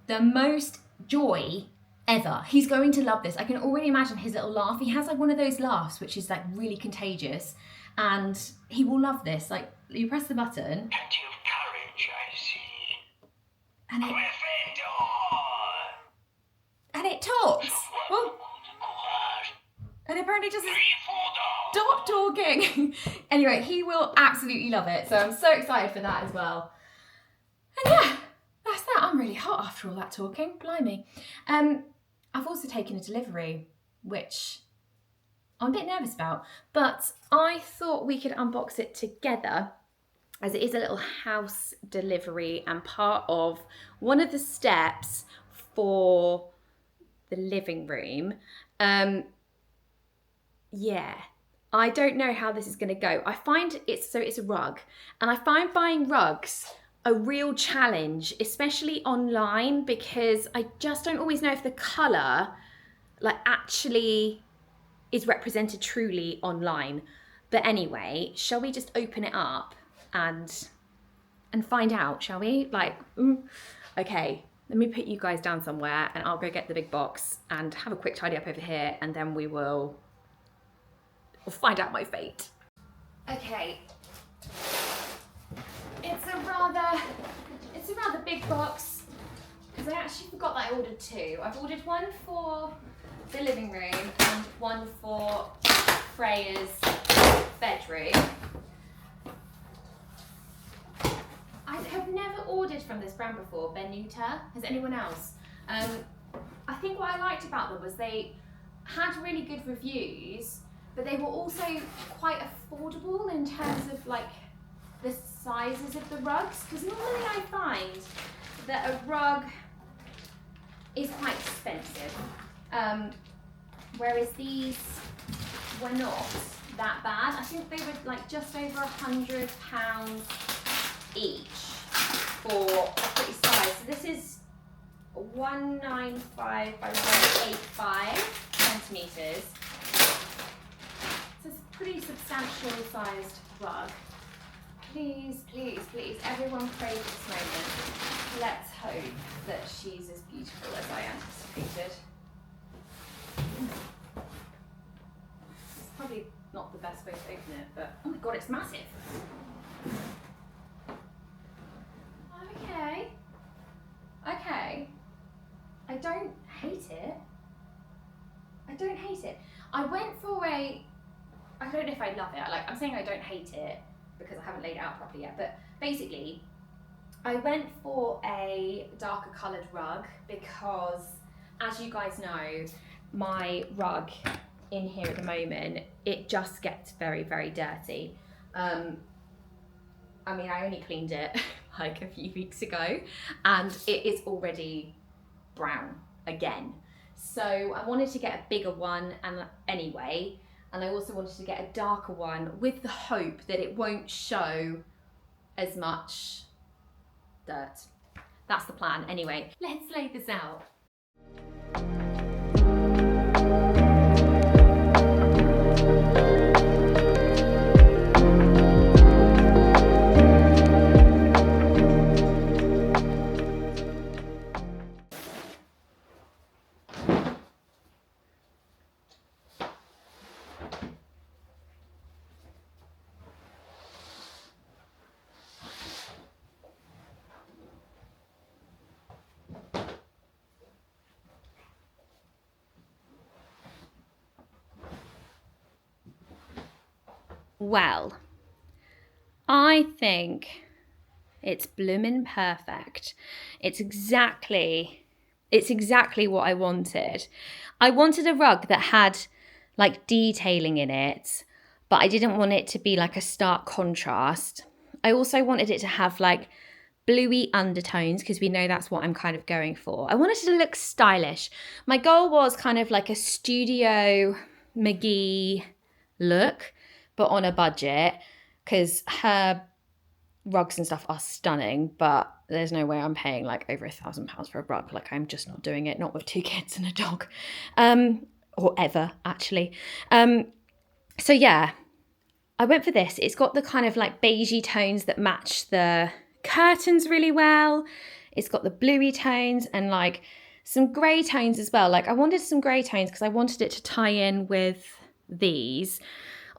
Speaker 2: the most joy ever. He's going to love this. I can already imagine his little laugh. He has like one of those laughs which is like really contagious, and he will love this. Like, you press the button.
Speaker 3: Plenty of courage, I see.
Speaker 2: And it,
Speaker 3: Gryffindor!
Speaker 2: and it talks. Well, and apparently just stop talking. Anyway, he will absolutely love it. So I'm so excited for that as well. And yeah, that's that. I'm really hot after all that talking. Blimey. I've also taken a delivery, which I'm a bit nervous about, but I thought we could unbox it together, as it is a little house delivery and part of one of the steps for the living room. Yeah, I don't know how this is going to go. I find it's a rug, and I find buying rugs a real challenge, especially online, because I just don't always know if the colour like actually is represented truly online. But anyway, shall we just open it up and find out, shall we? Okay, let me put you guys down somewhere and I'll go get the big box and have a quick tidy up over here, and then we'll find out my fate. Okay. It's a rather big box, because I actually forgot that I ordered two. I've ordered one for the living room and one for Freya's bedroom. I have never ordered from this brand before, Benuta. Has anyone else? I think what I liked about them was they had really good reviews, but they were also quite affordable in terms of like the sizes of the rugs, because normally I find that a rug is quite expensive, whereas these were not that bad. I think they were like just over £100 each for a pretty size. So this is 195 by 185 centimetres. So it's a pretty substantial sized rug. Please, please, please, everyone pray for this moment. let's hope that she's as beautiful as I anticipated. It's probably not the best way to open it, but oh my god, it's massive. Okay. Okay. I don't hate it. I don't hate it. I went for a, I don't know if I love it. I'm saying I don't hate it because I haven't laid it out properly yet, but basically I went for a darker coloured rug because, as you guys know, my rug in here at the moment, it just gets very, very dirty. I mean, I only cleaned it like a few weeks ago and it is already brown again. So I wanted to get a bigger one and I also wanted to get a darker one with the hope that it won't show as much dirt. That's the plan. Anyway, let's lay this out. Well, I think it's bloomin' perfect. It's exactly what I wanted. I wanted a rug that had like detailing in it, but I didn't want it to be like a stark contrast. I also wanted it to have like bluey undertones because we know that's what I'm kind of going for. I wanted it to look stylish. My goal was kind of like a Studio McGee look, but on a budget, because her rugs and stuff are stunning, but there's no way I'm paying like over £1,000 for a rug. Like, I'm just not doing it, not with 2 kids and a dog, or ever actually. So yeah, I went for this. It's got the kind of like beigey tones that match the curtains really well. It's got the bluey tones and like some grey tones as well. Like, I wanted some grey tones because I wanted it to tie in with these.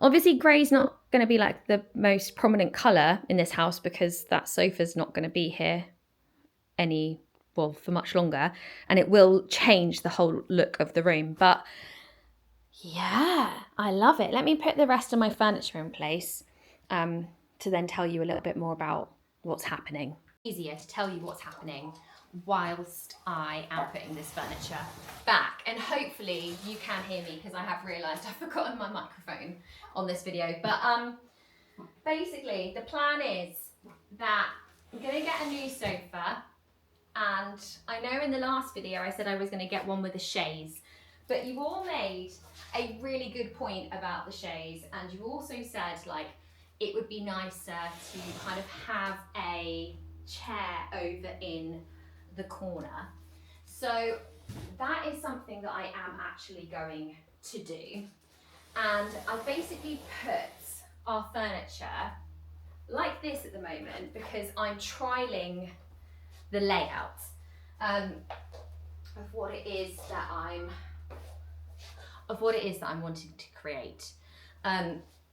Speaker 2: Obviously, grey's not going to be like the most prominent colour in this house because that sofa's not going to be here for much longer, and it will change the whole look of the room. But yeah, I love it. Let me put the rest of my furniture in place to then tell you a little bit more about what's happening. Easier to tell you what's happening whilst I am putting this furniture back, and hopefully you can hear me because I have realised I've forgotten my microphone on this video. But basically the plan is that I'm going to get a new sofa, and I know in the last video I said I was going to get one with a chaise, but you all made a really good point about the chaise, and you also said like it would be nicer to kind of have a chair over in the corner. So that is something that I am actually going to do, and I basically put our furniture like this at the moment because I'm trialing the layout of what it is that I'm wanting to create.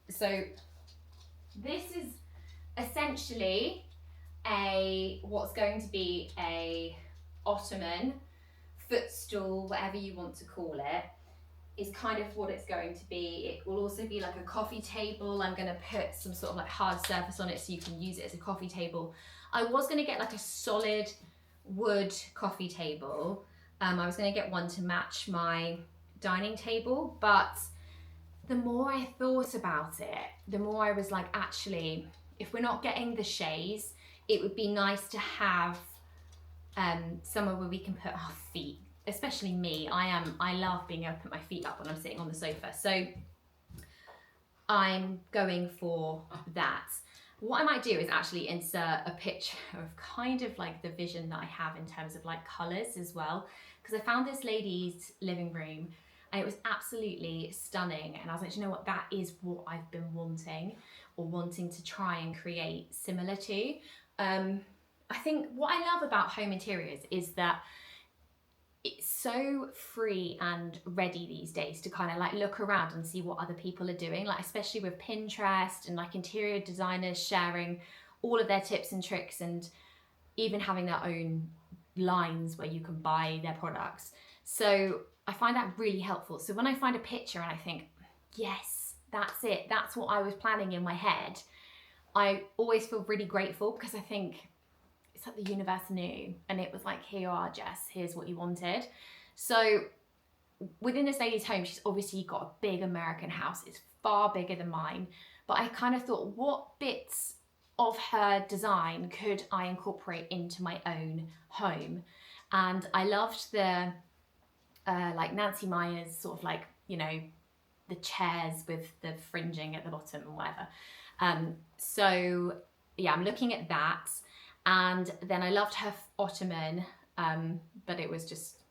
Speaker 2: So this is essentially what's going to be a ottoman, footstool, whatever you want to call it, is kind of what it's going to be. It will also be like a coffee table. I'm going to put some sort of like hard surface on it so you can use it as a coffee table. I was going to get like a solid wood coffee table. I was going to get one to match my dining table, but the more I thought about it, the more I was like, actually, if we're not getting the chaise, it would be nice to have somewhere where we can put our feet, especially me. I love being able to put my feet up when I'm sitting on the sofa. So I'm going for that. What I might do is actually insert a picture of kind of like the vision that I have in terms of like colours as well, because I found this lady's living room and it was absolutely stunning, and I was like, you know what, that is what I've been wanting to try and create similar to. I think what I love about home interiors is that it's so free and ready these days to kind of like look around and see what other people are doing, like especially with Pinterest and like interior designers sharing all of their tips and tricks, and even having their own lines where you can buy their products. So I find that really helpful. So when I find a picture and I think, yes, that's it, that's what I was planning in my head, I always feel really grateful, because I think it's like the universe knew, and it was like, here you are, Jess, here's what you wanted. So within this lady's home, she's obviously got a big American house. It's far bigger than mine. But I kind of thought, what bits of her design could I incorporate into my own home? And I loved the like Nancy Meyer's sort of like, you know, the chairs with the fringing at the bottom and whatever. So yeah, I'm looking at that. And then I loved her ottoman, but it was just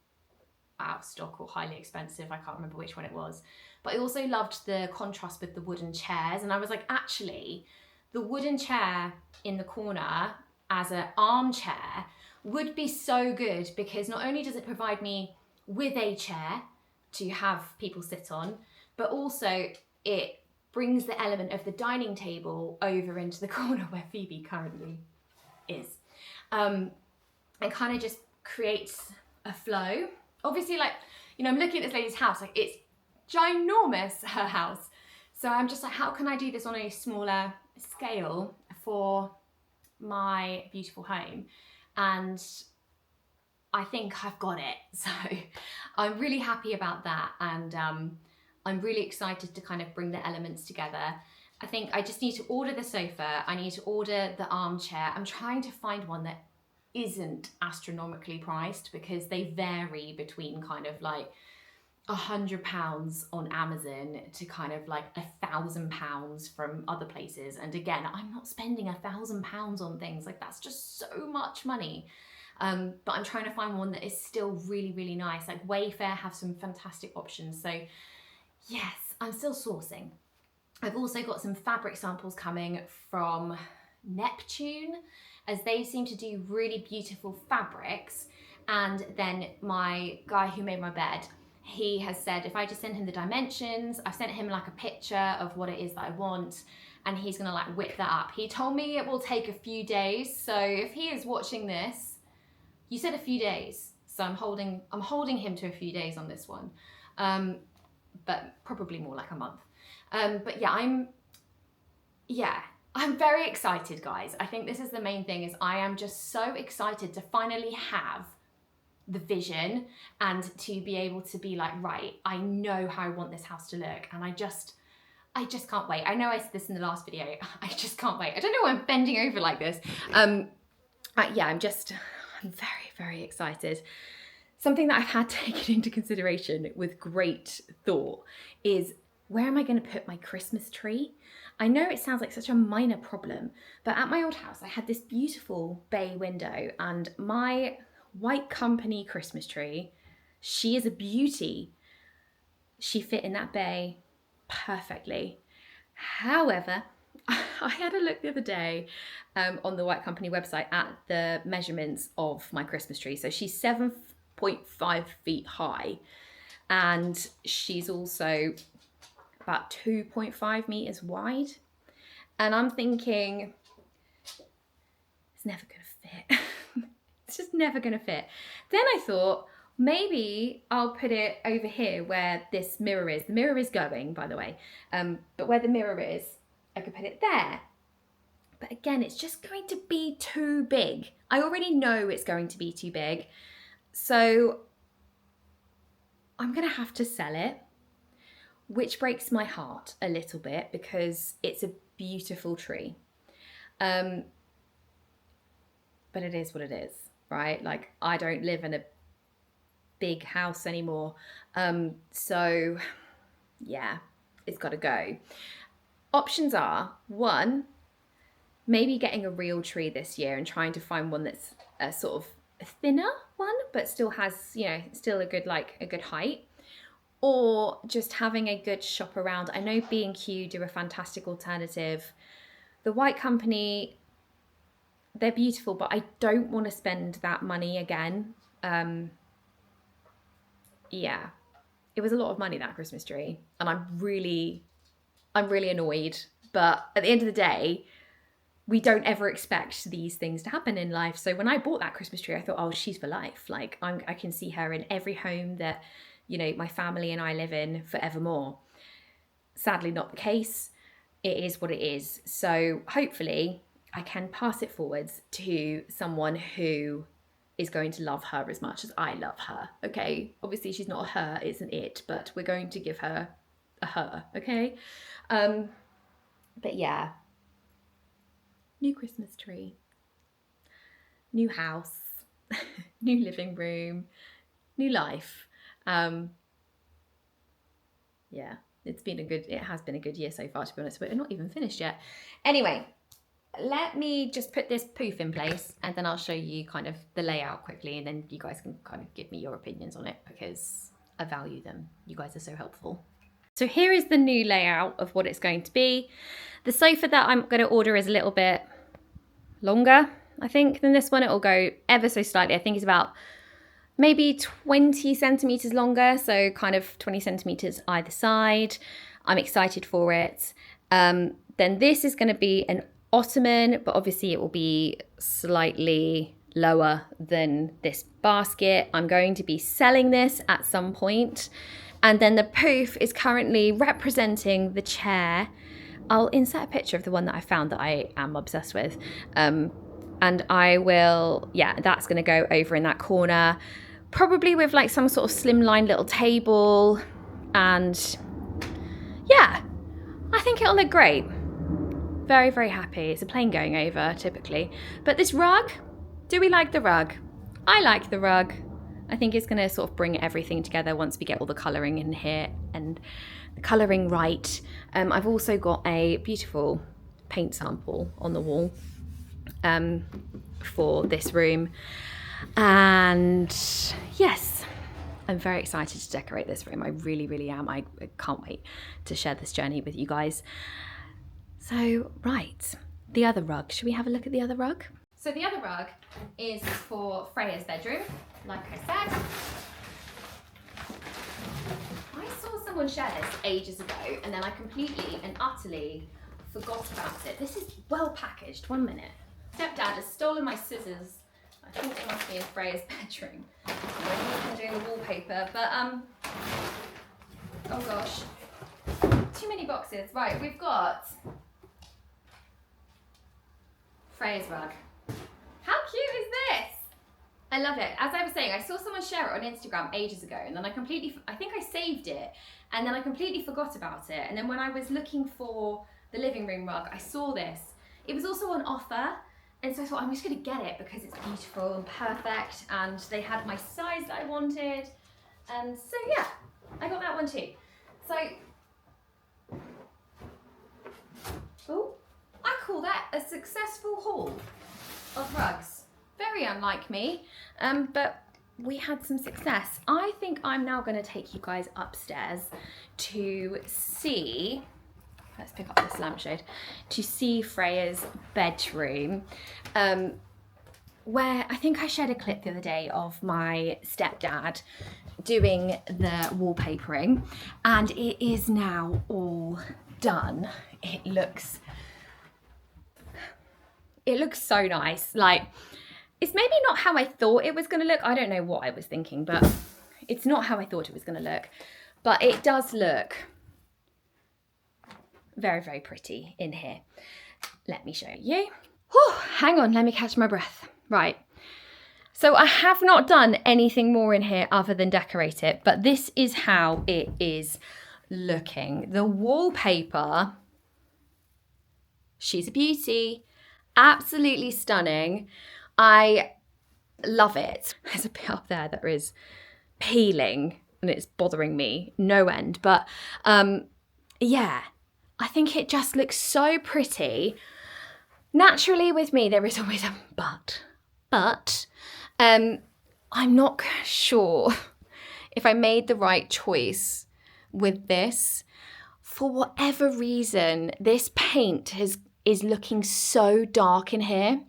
Speaker 2: out of stock or highly expensive. I can't remember which one it was. But I also loved the contrast with the wooden chairs. And I was like, actually, the wooden chair in the corner as an armchair would be so good, because not only does it provide me with a chair to have people sit on, but also it brings the element of the dining table over into the corner where Phoebe currently is, and kind of just creates a flow. Obviously, like, you know, I'm looking at this lady's house, like it's ginormous, her house. So I'm just like, how can I do this on a smaller scale for my beautiful home? And I think I've got it. So I'm really happy about that. And I'm really excited to kind of bring the elements together. I think I just need to order the sofa. I need to order the armchair. I'm trying to find one that isn't astronomically priced, because they vary between kind of like £100 on Amazon to kind of like £1,000 from other places. And again, I'm not spending £1,000 on things, like that's just so much money. But I'm trying to find one that is still really, really nice. Like Wayfair have some fantastic options. So yes, I'm still sourcing. I've also got some fabric samples coming from Neptune, as they seem to do really beautiful fabrics. And then my guy who made my bed, he has said if I just send him the dimensions, I've sent him like a picture of what it is that I want, and he's gonna like whip that up. He told me it will take a few days, so if he is watching this, you said a few days, so I'm holding him to a few days on this one, but probably more like a month. But yeah, I'm very excited, guys. I think this is the main thing, is I am just so excited to finally have the vision and to be able to be like, right, I know how I want this house to look, and I just can't wait. I know I said this in the last video. I just can't wait. I don't know why I'm bending over like this. Yeah, I'm very, very excited. Something that I've had taken into consideration with great thought is, where am I going to put my Christmas tree? I know it sounds like such a minor problem, but at my old house, I had this beautiful bay window, and my White Company Christmas tree, she is a beauty. She fit in that bay perfectly. However, I had a look the other day on the White Company website at the measurements of my Christmas tree. So she's 7.5 feet high, and she's also about 2.5 meters wide. And I'm thinking, it's never gonna fit. It's just never gonna fit. Then I thought, maybe I'll put it over here where this mirror is. The mirror is going, by the way. But where the mirror is, I could put it there. But again, it's just going to be too big. I already know it's going to be too big. So I'm gonna have to sell it, which breaks my heart a little bit, because it's a beautiful tree. But it is what it is, right? Like, I don't live in a big house anymore. So yeah, it's got to go. Options are, one, maybe getting a real tree this year and trying to find one that's a sort of a thinner one, but still has, you know, still a good height. Or just having a good shop around. I know B&Q do a fantastic alternative. The White Company,
Speaker 1: they're beautiful, but I don't want to spend that money again. Yeah, it was a lot of money, that Christmas tree, and I'm really annoyed. But at the end of the day, we don't ever expect these things to happen in life. So when I bought that Christmas tree, I thought, oh, she's for life. Like I can see her in every home that, you know, my family and I live in forevermore. Sadly, not the case. It is what it is. So hopefully I can pass it forwards to someone who is going to love her as much as I love her. Okay, obviously she's not a her, it's an it, but we're going to give her a her. Okay, but yeah, new Christmas tree, new house, new living room, new life. Yeah, it has been a good year so far, to be honest, but we're not even finished yet. Anyway, let me just put this poof in place and then I'll show you kind of the layout quickly, and then you guys can kind of give me your opinions on it because I value them. You guys are so helpful. So here is the new layout of what it's going to be. The sofa that I'm going to order is a little bit longer, I think, than this one. It will go ever so slightly. I think it's about maybe 20 centimeters longer, so kind of 20 centimeters either side. I'm excited for it. Then this is going to be an ottoman, but obviously it will be slightly lower than this basket. I'm going to be selling this at some point. And then the poof is currently representing the chair. I'll insert a picture of the one that I found that I am obsessed with. And I will, yeah, that's going to go over in that corner, probably with like some sort of slimline little table. And yeah, I think it'll look great. Very, very happy. It's a plane going over typically. But this rug, do we like the rug? I like the rug. I think it's going to sort of bring everything together once we get all the colouring in here and the colouring right. I've also got a beautiful paint sample on the wall for this room. And yes, I'm very excited to decorate this room. I really, really am. I can't wait to share this journey with you guys. So, right, the other rug. Should we have a look at the other rug? So the other rug is for Freya's bedroom, like I said. I saw someone share this ages ago and then I completely and utterly forgot about it. This is well packaged. 1 minute. Stepdad has stolen my scissors. I think it must be in Freya's bedroom. I'm doing the wallpaper, but oh gosh, too many boxes. Right, we've got Freya's rug. How cute is this? I love it. As I was saying, I saw someone share it on Instagram ages ago and then I think I saved it and then I completely forgot about it. And then when I was looking for the living room rug, I saw this. It was also on offer. And so I thought, I'm just gonna get it because it's beautiful and perfect. And they had my size that I wanted. And so yeah, I got that one too. So, oh, I call that a successful haul of rugs. Very unlike me, but we had some success. I think I'm now going to take you guys upstairs to see, let's pick up this lampshade, to see Freya's bedroom, where I think I shared a clip the other day of my stepdad doing the wallpapering, and it is now all done. It looks so nice. Like, it's maybe not how I thought it was going to look. I don't know what I was thinking, but it's not how I thought it was going to look. But it does look very, very pretty in here. Let me show you. Whew, hang on, let me catch my breath. Right. So I have not done anything more in here other than decorate it, but this is how it is looking. The wallpaper, she's a beauty. Absolutely stunning. I love it. There's a bit up there that is peeling and it's bothering me no end. But yeah, I think it just looks so pretty. Naturally with me, there is always a but. But I'm not sure if I made the right choice with this. For whatever reason, this paint is looking so dark in here.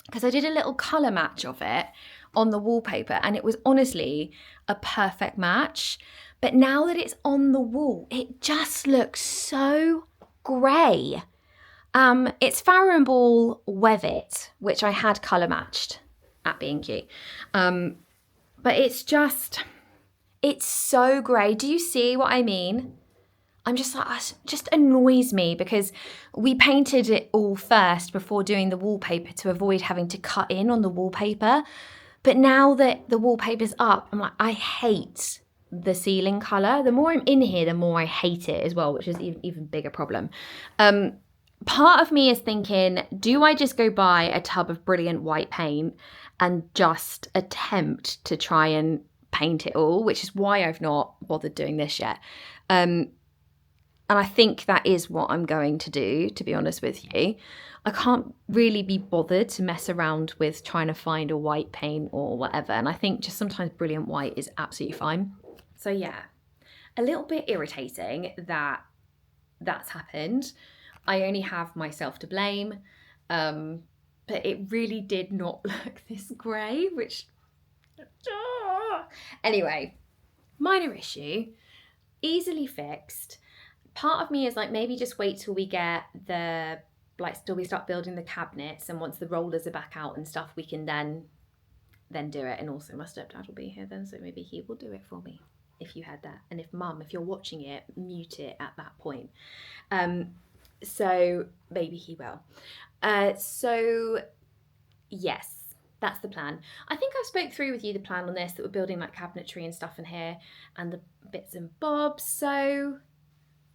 Speaker 2: because I did a little colour match of it on the wallpaper and it was honestly a perfect match. But now that it's on the wall, it just looks so grey. It's Farrow & Ball Wev It, which I had colour matched at B&Q. But it's so grey. Do you see what I mean? I'm just like, it just annoys me because we painted it all first before doing the wallpaper to avoid having to cut in on the wallpaper. But now that the wallpaper's up, I'm like, I hate the ceiling colour. The more I'm in here, the more I hate it as well, which is even bigger problem. Part of me is thinking, do I just go buy a tub of brilliant white paint and just attempt to try and paint it all, which is why I've not bothered doing this yet. And I think that is what I'm going to do, to be honest with you. I can't really be bothered to mess around with trying to find a white paint or whatever. And I think just sometimes brilliant white is absolutely fine. So yeah, a little bit irritating that that's happened. I only have myself to blame. But it really did not look this grey, which... Anyway, minor issue, easily fixed. Part of me is like, maybe just wait till we get till we start building the cabinets, and once the rollers are back out and stuff, we can then do it. And also my stepdad will be here then, so maybe he will do it for me, if you had that. And if Mum, if you're watching it, mute it at that point. So maybe he will. So yes, that's the plan. I think I spoke through with you the plan on this, that we're building like cabinetry and stuff in here and the bits and bobs. So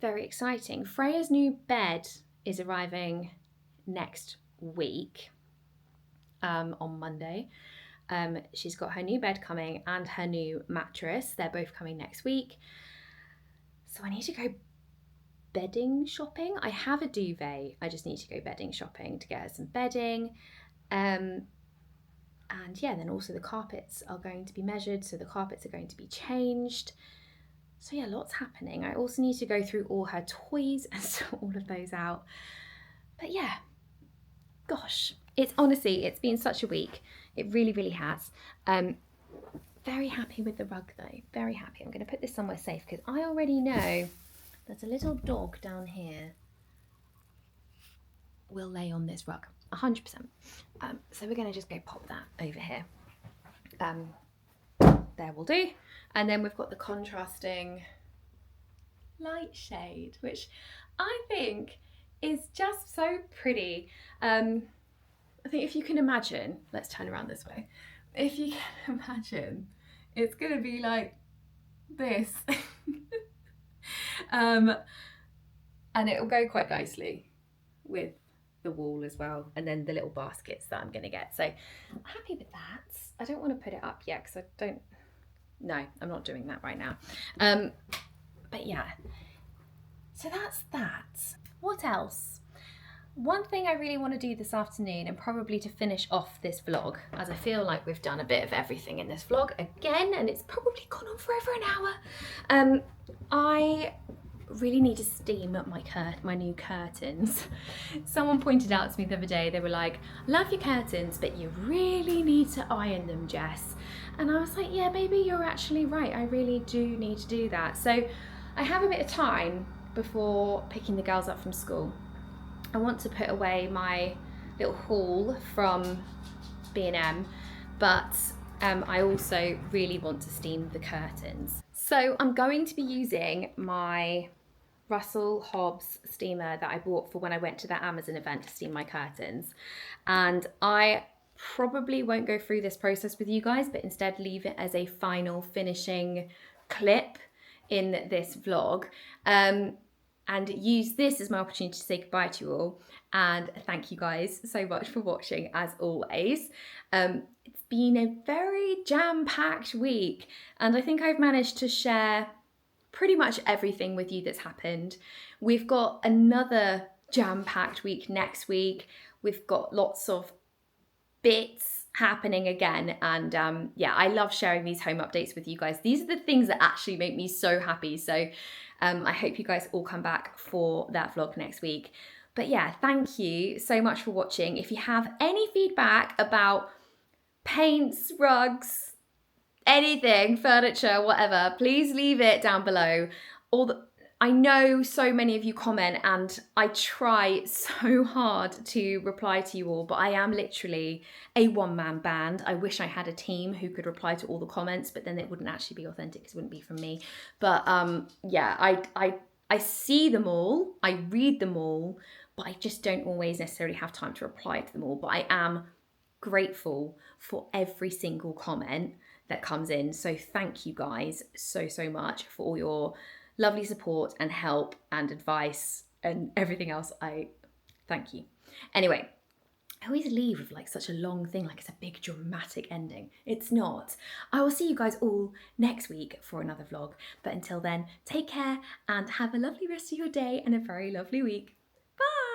Speaker 2: very exciting. Freya's new bed is arriving next week, on Monday. She's got her new bed coming and her new mattress. They're both coming next week. So I need to go bedding shopping. I have a duvet. I just need to go bedding shopping to get her some bedding. And yeah, then also the carpets are going to be measured. So the carpets are going to be changed. So yeah, lots happening. I also need to go through all her toys and sort all of those out. But yeah, gosh, it's been such a week. It really, really has. Very happy with the rug though, very happy. I'm going to put this somewhere safe because I already know there's a little dog down here will lay on this rug, 100%. So we're going to just go pop that over here. There will do. And then we've got the contrasting light shade, which I think is just so pretty. I think if you can imagine, let's turn around this way. If you can imagine, it's going to be like this. And it will go quite nicely with the wall as well, and then the little baskets that I'm going to get. So I'm happy with that. I don't want to put it up yet because I'm not doing that right now. But yeah, so that's that. What else? One thing I really want to do this afternoon, and probably to finish off this vlog, as I feel like we've done a bit of everything in this vlog again, and it's probably gone on for over an hour. I really need to steam my new curtains. Someone pointed out to me the other day, they were like, love your curtains, but you really need to iron them, Jess. And I was like, yeah, maybe you're actually right. I really do need to do that. So I have a bit of time before picking the girls up from school. I want to put away my little haul from B&M, but I also really want to steam the curtains. So I'm going to be using my Russell Hobbs steamer that I bought for when I went to that Amazon event to steam my curtains. And I probably won't go through this process with you guys, but instead leave it as a final finishing clip in this vlog. And use this as my opportunity to say goodbye to you all. And thank you guys so much for watching, as always. It's been a very jam-packed week, and I think I've managed to share pretty much everything with you that's happened. We've got another jam-packed week next week. We've got lots of bits happening again, and yeah, I love sharing these home updates with you guys. These are the things that actually make me so happy. So I hope you guys all come back for that vlog next week. But yeah, thank you so much for watching. If you have any feedback about paints, rugs, anything, furniture, whatever, please leave it down below. I know so many of you comment and I try so hard to reply to you all, but I am literally a one-man band. I wish I had a team who could reply to all the comments, but then it wouldn't actually be authentic because it wouldn't be from me. But yeah, I see them all, I read them all, but I just don't always necessarily have time to reply to them all. But I am grateful for every single comment that comes in. So thank you guys so much for all your lovely support and help and advice and everything else. I thank you. Anyway, I always leave with like such a long thing, like it's a big dramatic ending. It's not. I will see you guys all next week for another vlog. But until then, take care and have a lovely rest of your day and a very lovely week. Bye.